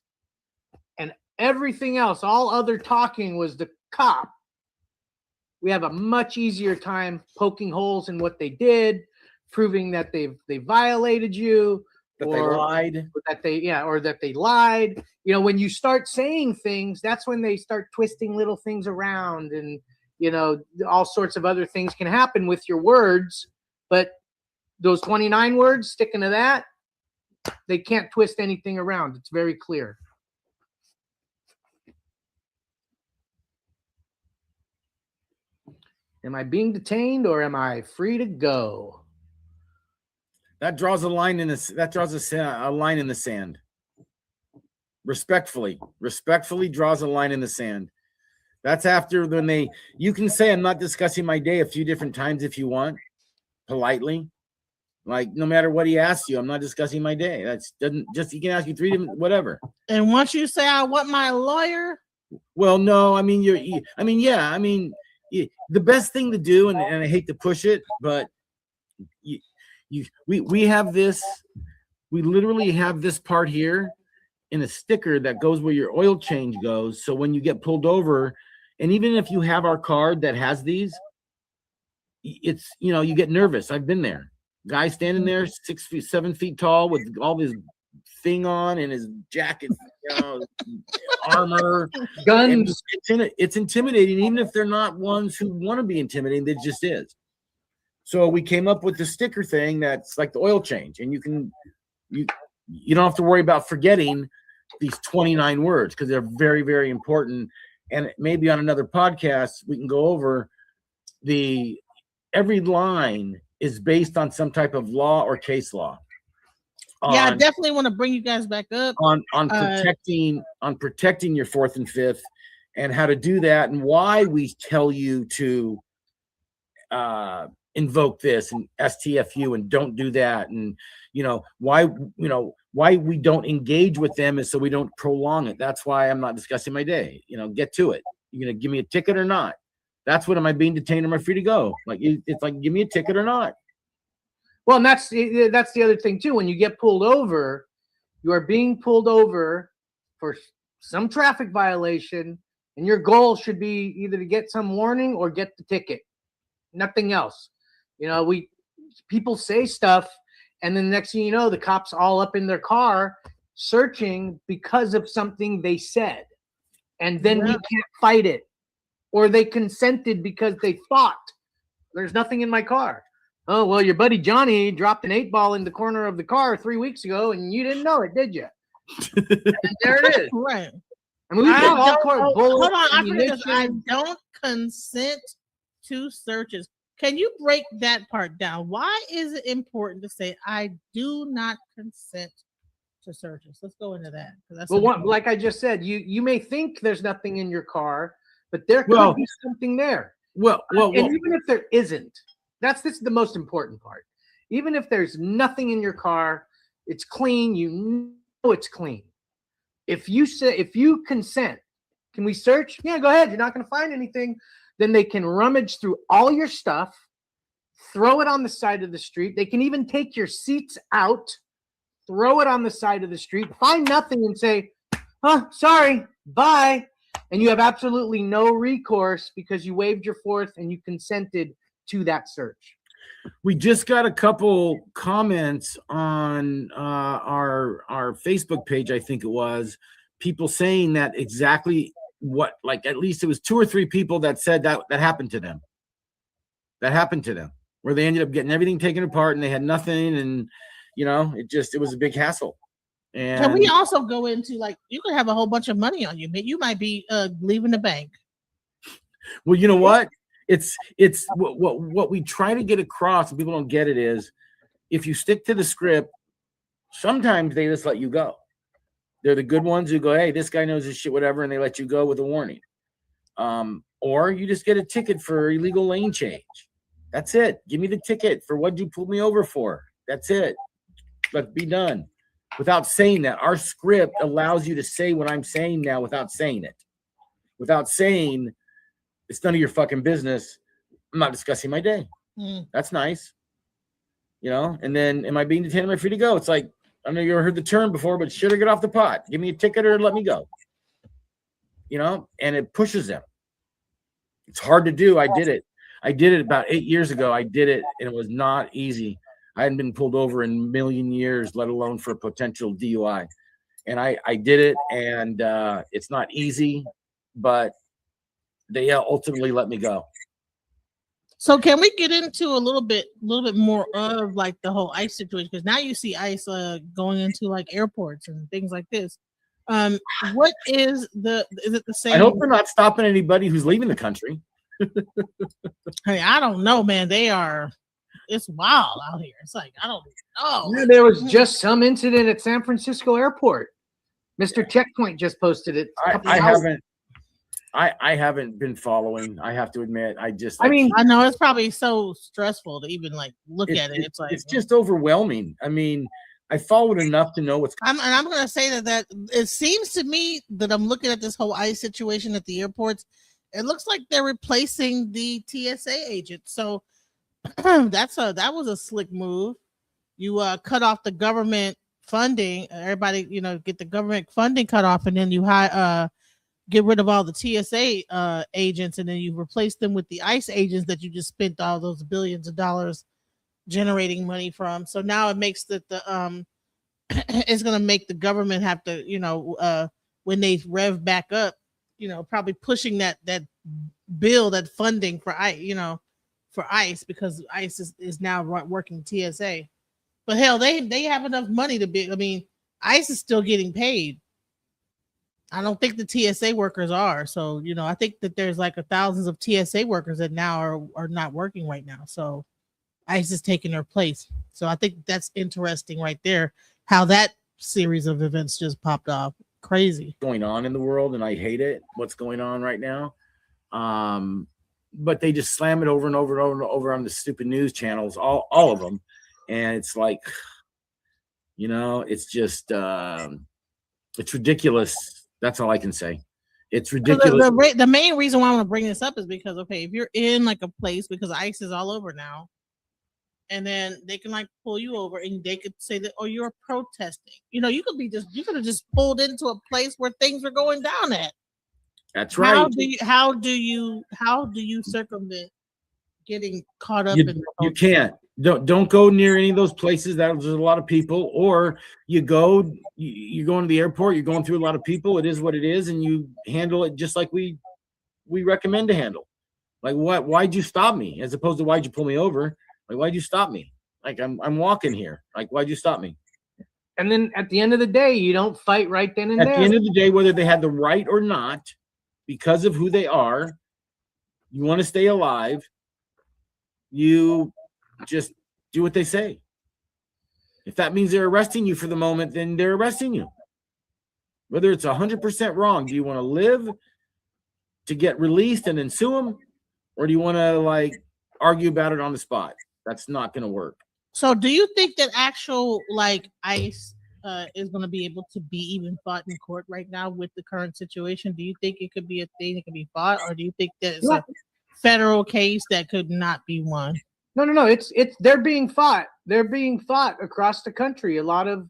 And everything else, all other talking was the cop. We have a much easier time poking holes in what they did, proving that they violated you, that they lied, or that they lied. When you start saying things, that's when they start twisting little things around, and all sorts of other things can happen with your words, but those 29 words, sticking to that, they can't twist anything around. It's very clear. Am I being detained or am I free to go? That draws a line in this. That draws a line in the sand. Respectfully draws a line in the sand. That's after when you can say I'm not discussing my day a few different times if you want, politely. Like no matter what he asks you, I'm not discussing my day. He can ask you 3 different whatever. And once you say I want my lawyer, well, no, I mean the best thing to do, and I hate to push it, but we have this. We literally have this part here in a sticker that goes where your oil change goes. So when you get pulled over, and even if you have our card that has these, it's you get nervous. I've been there. Guy standing there 6 feet, 7 feet tall with all this thing on and his jacket, armor, guns. It's intimidating, even if they're not ones who want to be intimidating. It just is. So we came up with the sticker thing that's like the oil change, and you don't have to worry about forgetting these 29 words because they're very, very important. And maybe on another podcast we can go over every line is based on some type of law or case law. I definitely want to bring you guys back up on protecting your 4th and 5th, and how to do that, and why we tell you to invoke this and STFU and don't do that, and why we don't engage with them is so we don't prolong it. That's why I'm not discussing my day. Get to it. You're gonna give me a ticket or not? That's what am I being detained or am I free to go? It's like, give me a ticket or not. Well, and that's the other thing too. When you get pulled over, you are being pulled over for some traffic violation, and your goal should be either to get some warning or get the ticket. Nothing else. People say stuff, and then the next thing you know, the cops all up in their car searching because of something they said, and then we can't fight it. Or they consented because they thought there's nothing in my car. Oh, well, your buddy Johnny dropped an 8-ball in the corner of the car 3 weeks ago, and you didn't know it, did you? And there it is. Right. I mean, we have all hold on. I don't consent to searches. Can you break that part down? Why is it important to say I do not consent to searches? Let's go into that. That's Well, like I just said, you may think there's nothing in your car, but there could be something there. Well, and even if there isn't, this is the most important part. Even if there's nothing in your car, it's clean. You know it's clean. If you consent, can we search? Yeah, go ahead. You're not going to find anything. Then they can rummage through all your stuff, throw it on the side of the street. They can even take your seats out, throw it on the side of the street, find nothing and say, "Oh, sorry, bye." And you have absolutely no recourse because you waived your fourth and you consented to that search. We just got a couple comments on our Facebook page, I think it was, people saying that exactly what, like at least it was 2 or 3 people that said that happened to them. That happened to them, where they ended up getting everything taken apart and they had nothing, and it was a big hassle. And can we also go into, like, you could have a whole bunch of money on you, but you might be leaving the bank. Well, you know what? It's what we try to get across, and people don't get it, is if you stick to the script, sometimes they just let you go. They're the good ones who go, "Hey, this guy knows his shit," whatever, and they let you go with a warning. Or you just get a ticket for illegal lane change. That's it. Give me the ticket for what you pulled me over for. That's it. Let's be done. Without saying that, our script allows you to say what I'm saying now without saying it. Without saying, it's none of your fucking business. I'm not discussing my day. That's nice. And then, am I being detained? Am I free to go? It's like, I know you ever heard the term before, but should I get off the pot? Give me a ticket or let me go. And it pushes them. It's hard to do. I did it about 8 years ago. I did it, and it was not easy. I hadn't been pulled over in a million years, let alone for a potential DUI. And I did it, and it's not easy, but they ultimately let me go. So can we get into a little bit more of like the whole ICE situation? Because now you see ICE going into like airports and things like this. What is it the same? I hope they're not stopping anybody who's leaving the country. Hey, I don't know, man. It's wild out here. It's like, I don't know. Yeah, there was just some incident at San Francisco airport. Mr. Checkpoint just posted it. I haven't been following. I have to admit, I know it's probably so stressful to even like look at it. It's like, it's just overwhelming. I mean, I followed enough to know what's. I'm going to say that it seems to me that I'm looking at this whole ICE situation at the airports. It looks like they're replacing the TSA agents. So that was a slick move. You cut off the government funding. Everybody, get the government funding cut off, and then you get rid of all the TSA agents, and then you replace them with the ICE agents that you just spent all those billions of dollars generating money from. So now it makes it's going to make the government have to, when they rev back up, probably pushing that bill, that funding for ICE, because ICE is now working TSA. But hell, they have enough money to be. I mean, ICE is still getting paid. I don't think the TSA workers are. So, I think that there's like thousands of TSA workers that now are not working right now. So ICE is taking their place. So I think that's interesting right there, how that series of events just popped off. Crazy. Going on in the world, and I hate it, what's going on right now. But they just slam it over and over and over and over on the stupid news channels, all of them. And it's like, it's just, it's ridiculous. That's all I can say. It's ridiculous. The main reason why I want to bring this up is because, okay, if you're in like a place, because ICE is all over now, and then they can like pull you over and they could say that, oh, you're protesting. You could have just pulled into a place where things were going down at. That's right. How do you circumvent getting caught up in? You can't. Don't go near any of those places. There's a lot of people. Or you're going to the airport. You're going through a lot of people. It is what it is, and you handle it just like we recommend to handle. Like, why'd you stop me? As opposed to why'd you pull me over? Like, why'd you stop me? Like, I'm walking here. Like, why'd you stop me? And then at the end of the day, you don't fight right then and there. At the end of the day, whether they had the right or not, because of who they are, you want to stay alive, you just do what they say. If that means they're arresting you for the moment, then they're arresting you. Whether it's 100% wrong, do you want to live to get released and then sue them? Or do you want to like argue about it on the spot? That's not going to work. So do you think that actual like ICE is going to be able to be even fought in court right now with the current situation? Do you think it could be a thing that can be fought, or do you think that it's a federal case that could not be won? No. It's they're being fought. They're being fought across the country. A lot of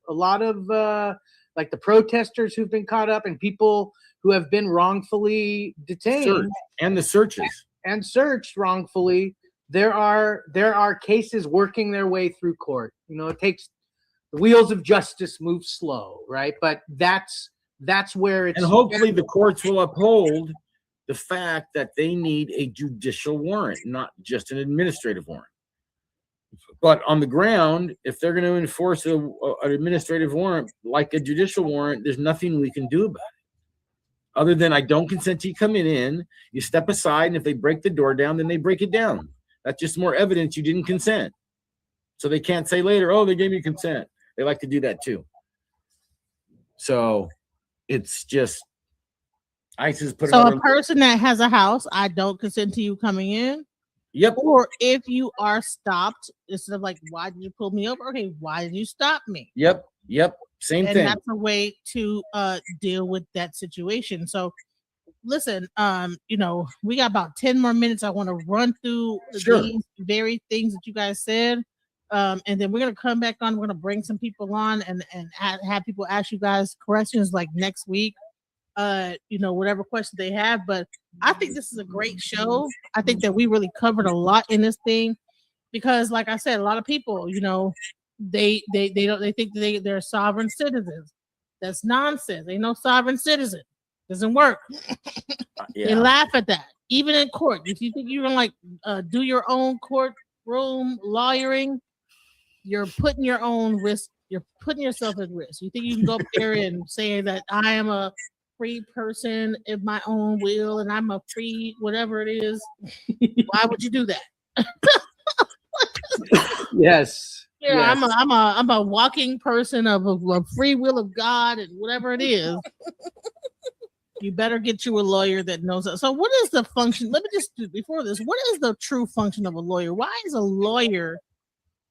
like the protesters who've been caught up and people who have been wrongfully detained and the searches and searched wrongfully. There are cases working their way through court. You know, it takes the wheels of justice move slow, right? But that's where it's, and hopefully the courts will uphold the fact that they need a judicial warrant, not just an administrative warrant. But on the ground, if they're going to enforce an administrative warrant like a judicial warrant, there's nothing we can do about it. Other than I don't consent to you coming in, you step aside, and if they break the door down, then they break it down. That's just more evidence you didn't consent. So they can't say later, oh, they gave me consent. They like to do that too. So it's just ICE is putting. So a person that has a house, I don't consent to you coming in. Yep. Or if you are stopped, instead of like, why did you pull me over? Okay, why did you stop me? Yep. Same thing. And that's a way to deal with that situation. So listen, you know, we got about 10 more minutes. I want to run through these very things that you guys said. And then we're gonna come back on. We're gonna bring some people on and have people ask you guys questions like next week. You know, whatever questions they have. But I think this is a great show. I think that we really covered a lot in this thing because, like I said, a lot of people, you know, they think they're sovereign citizens. That's nonsense. Ain't no sovereign citizen. Doesn't work. They laugh at that. Even in court, if you think you're gonna like do your own courtroom lawyering, you're putting your own risk. You're putting yourself at risk. You think you can go up there and say that I am a free person of my own will and I'm a free whatever it is? Why would you do that? Yes. Yeah, yes. I'm a walking person of a free will of God and whatever it is. You better get you a lawyer that knows that. So what is the function? Let me just do before this. What is the true function of a lawyer? Why is a lawyer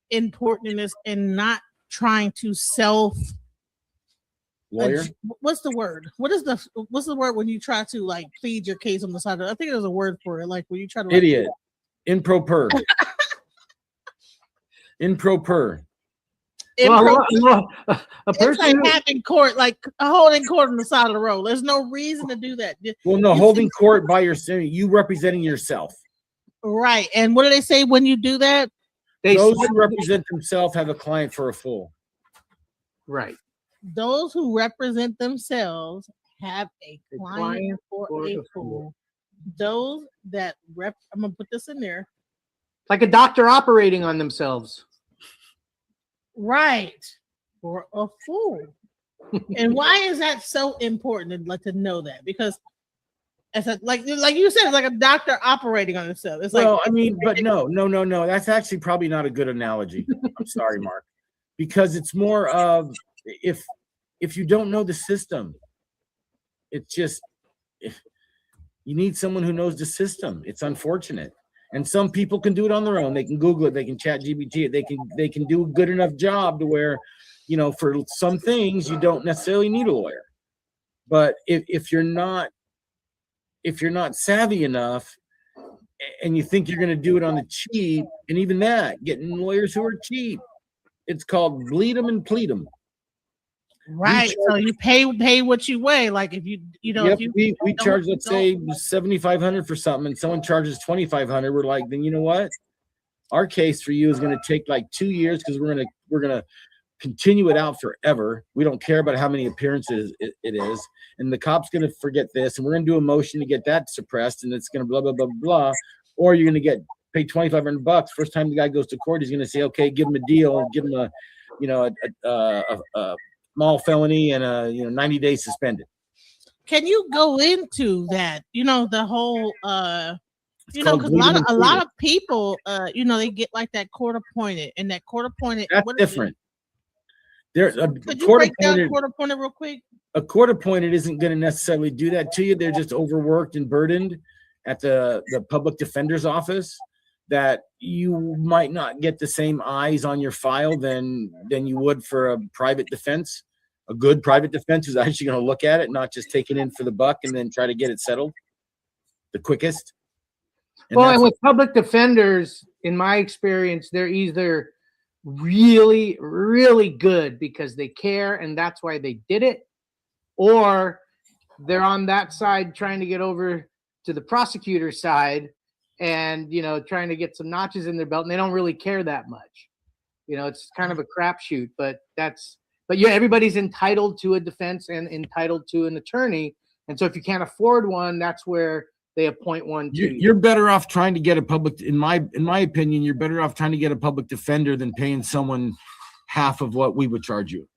important in this and not trying to lawyer? What's the word? What's the word when you try to like plead your case on the side of, I think there's a word for it, like when you try to idiot, improper. Improper. Well, a person it's like having court, like holding court on the side of the road. There's no reason to do that. Well, no, holding court by yourself, you representing yourself. Right. And what do they say when you do that? Those who represent themselves have a client for a fool. Right. Those who represent themselves have a client for a fool. Those that I'm gonna put this in there. Like a doctor operating on themselves. Right. For a fool. And why is that so important to know that? Because it's like you said, it's like a doctor operating on himself. It's well, like, I mean, but no. That's actually probably not a good analogy. I'm sorry, Mark. Because it's more of if you don't know the system, it's just you need someone who knows the system. It's unfortunate. And some people can do it on their own. They can Google it. They can chat GPT it. They can do a good enough job to where, you know, for some things you don't necessarily need a lawyer. But if you're not savvy enough and you think you're going to do it on the cheap, and even that, getting lawyers who are cheap, it's called bleed them and plead them. Right. So you pay what you weigh. Like if you know, yep, if we charge, let's say $7,500 for something, and someone charges $2,500. We're like, then you know what? Our case for you is going to take like 2 years because we're gonna continue it out forever. We don't care about how many appearances it is, and the cop's going to forget this, and we're going to do a motion to get that suppressed, and it's going to blah blah blah blah. Or you're going to pay $2,500. First time the guy goes to court, he's going to say, okay, give him a deal and give him a, you know, a small felony and 90 days suspended. Can you go into that? You know, the whole You know, called because bleeding a and lot treated. of people, you know, they get like that court appointed, and that court appointed. That's what is it? different. There's a Could you court break down appointed. court appointed real quick? A court appointed isn't going to necessarily do that to you. They're just overworked and burdened at the public defender's office, that you might not get the same eyes on your file than you would for a private defense. A good private defense is actually going to look at it, not just take it in for the buck and then try to get it settled the quickest. And with public defenders, in my experience, they're either really, really good because they care and that's why they did it, or they're on that side trying to get over to the prosecutor's side and, you know, trying to get some notches in their belt, and they don't really care that much. You know, it's kind of a crapshoot, but yeah, everybody's entitled to a defense and entitled to an attorney. And so if you can't afford one, that's where they appoint one to you. You're better off trying to get a public, in my opinion, you're better off trying to get a public defender than paying someone half of what we would charge you.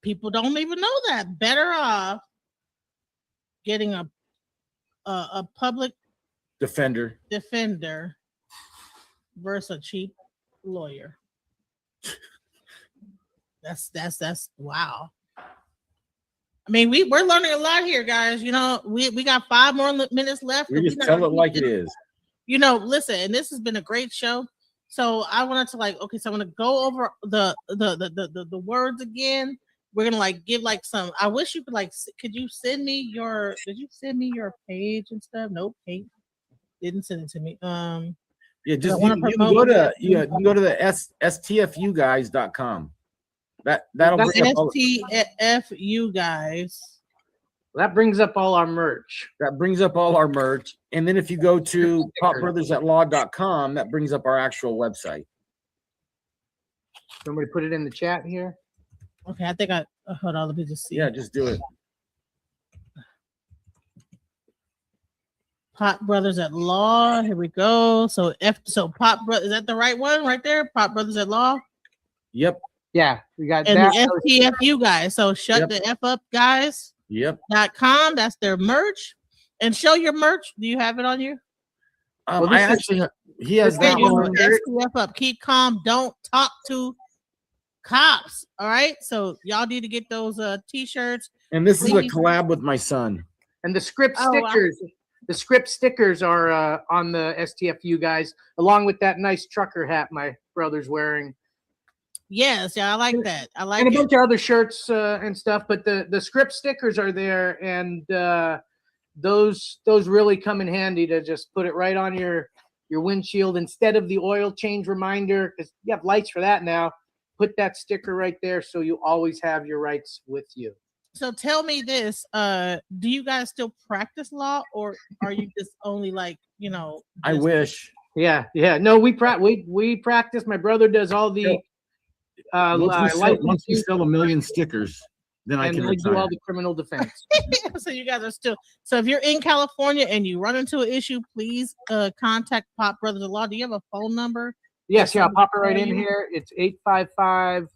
People don't even know that. Better off getting a public defender versus a cheap lawyer. That's wow. I mean, we're learning a lot here, guys. You know, we got 5 more minutes left. We just tell it like it is. You know, listen, and this has been a great show. So I wanted to okay, so I'm gonna go over the words again. We're gonna give some. I wish you could could you send me your? Did you send me your page and stuff? Nope, Kate didn't send it to me. Yeah, just you can go to the stfuguys.com. That'll bring up STFU guys. That brings up all our merch. And then if you go to popbrothersatlaww.com, that brings up our actual website. Somebody put it in the chat here. Okay, I think hold on, let me just see. Yeah, just do it. Pop Brothers at Law. Here we go. So Pop Brothers, is that the right one right there? Pop Brothers at Law. Yep. Yeah, we got and that. The STFU guys. So shut the F up, guys. Yep. .com. That's their merch. And show your merch. Do you have it on you? He has that one. STF up. Keep calm. Don't talk to cops. All right. So y'all need to get those t-shirts. And this is a collab with my son. And the script stickers. The script stickers are on the STFU guys, along with that nice trucker hat my brother's wearing. Yes, yeah, I like that. I like and a bunch of other shirts and stuff, but the script stickers are there, and those really come in handy to just put it right on your windshield instead of the oil change reminder, because you have lights for that now. Put that sticker right there so you always have your rights with you. So tell me this, do you guys still practice law, or are you just only I wish. Yeah. No, we practice. My brother does all the once we sell 1 million stickers, then I can do all the criminal defense. So you guys are still. So if you're in California and you run into an issue, please contact Pop Brothers at Law. Do you have a phone number? Yes, I'll pop it right in here. It's 855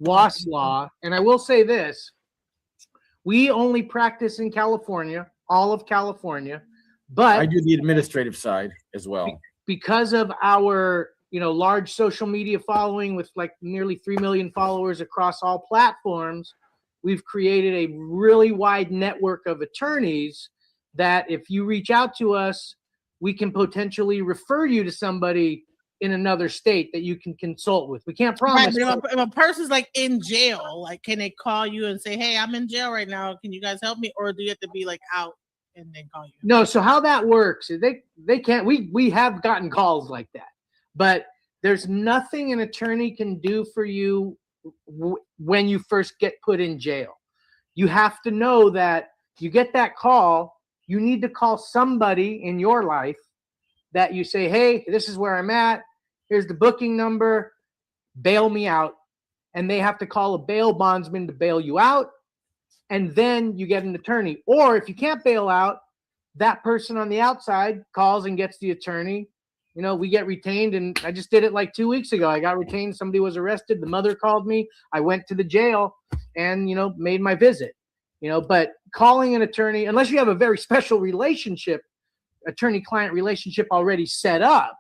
WAS Law. And I will say this: we only practice in California, all of California, but I do the administrative side as well because of our large social media following with nearly 3 million followers across all platforms. We've created a really wide network of attorneys that if you reach out to us, we can potentially refer you to somebody in another state that you can consult with. We can't promise. Right, if a person's in jail, can they call you and say, "Hey, I'm in jail right now. Can you guys help me?" Or do you have to be out and then call you? No. So how that works is they can't. We have gotten calls like that. But there's nothing an attorney can do for you when you first get put in jail. You have to know that you get that call, you need to call somebody in your life that you say, "Hey, this is where I'm at. Here's the booking number. Bail me out." And they have to call a bail bondsman to bail you out. And then you get an attorney. Or if you can't bail out, that person on the outside calls and gets the attorney. We get retained, and I just did it 2 weeks ago. I got retained. Somebody was arrested. The mother called me. I went to the jail and, made my visit, but calling an attorney, unless you have a very special relationship, attorney-client relationship already set up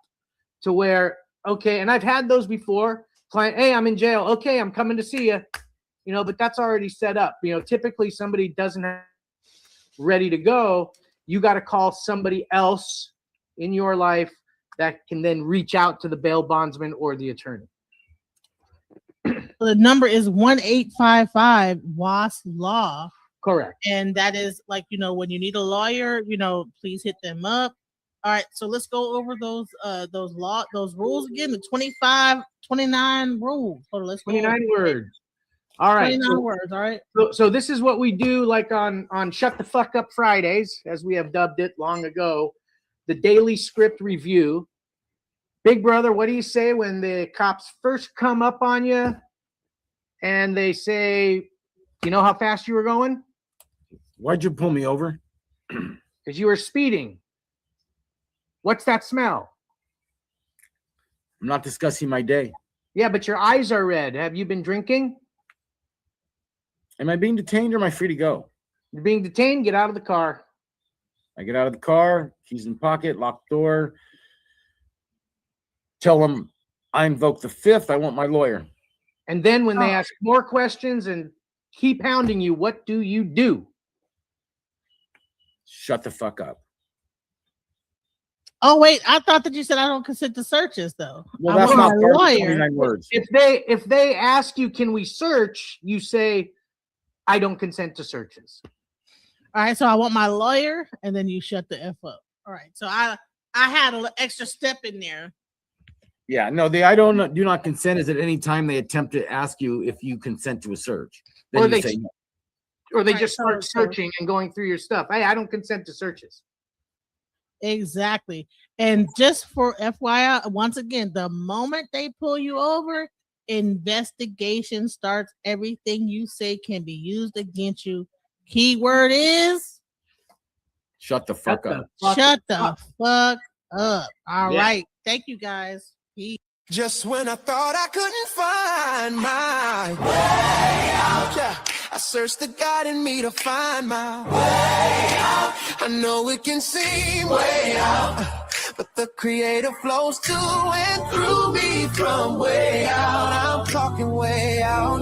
to where, okay, and I've had those before. Client, hey, I'm in jail. Okay, I'm coming to see you. You know, but that's already set up. You know, typically somebody doesn't have ready to go. You got to call somebody else in your life that can then reach out to the bail bondsman or the attorney. The number is 1-855 WAS Law. Correct. And that is like, you know, when you need a lawyer, you know, please hit them up. All right, so let's go over those rules again. The 29 rules. So let's 29 words. All right. 29 words. All right. So this is what we do, like on Shut the Fuck Up Fridays, as we have dubbed it long ago. The daily script review. Big brother, what do you say when the cops first come up on you and they say, you know how fast you were going? Why'd you pull me over? Because you were speeding. What's that smell? I'm not discussing my day. Yeah, but your eyes are red. Have you been drinking? Am I being detained or am I free to go? You're being detained. Get out of the car. I get out of the car, keys in pocket, locked door. Tell them I invoke the fifth. I want my lawyer. And then when they ask more questions and keep hounding you, what do you do? Shut the fuck up. Oh wait, I thought that you said I don't consent to searches though. Well, I that's want not my part of the lawyer. 29 words. If they ask you, can we search? You say, I don't consent to searches. All right, so I want my lawyer, and then you shut the F up. All right, so I had an extra step in there. Yeah, no, do not consent is at any time they attempt to ask you if you consent to a search. Then Or you they say no. Or they Right, just start so- searching and going through your stuff. Hey, I don't consent to searches. Exactly. And just for FYI, once again, the moment they pull you over, investigation starts. Everything you say can be used against you. Keyword is Shut the fuck up. shut the fuck up. All Yeah. right. Thank you guys. Peace. Just when I thought I couldn't find my way out, yeah, I searched the God in me to find my way out. I know it can seem way out, but the Creator flows to and through me from way out. I'm talking way out,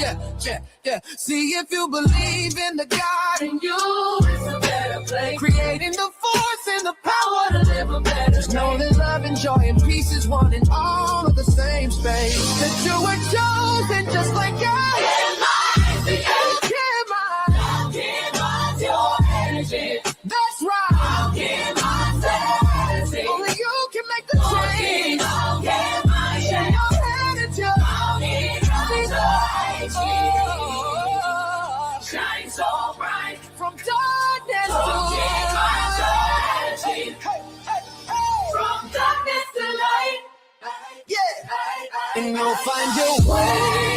yeah. See if you believe in the God in you, it's a better place. Creating the force and the power to live a better day. Know that love and joy and peace is one in all of the same space. That you were chosen just like God. Give your energy. That's right. Only you can make the change. Share your energy. Shine so bright from darkness to light. From darkness to light. Yeah. And you'll find your way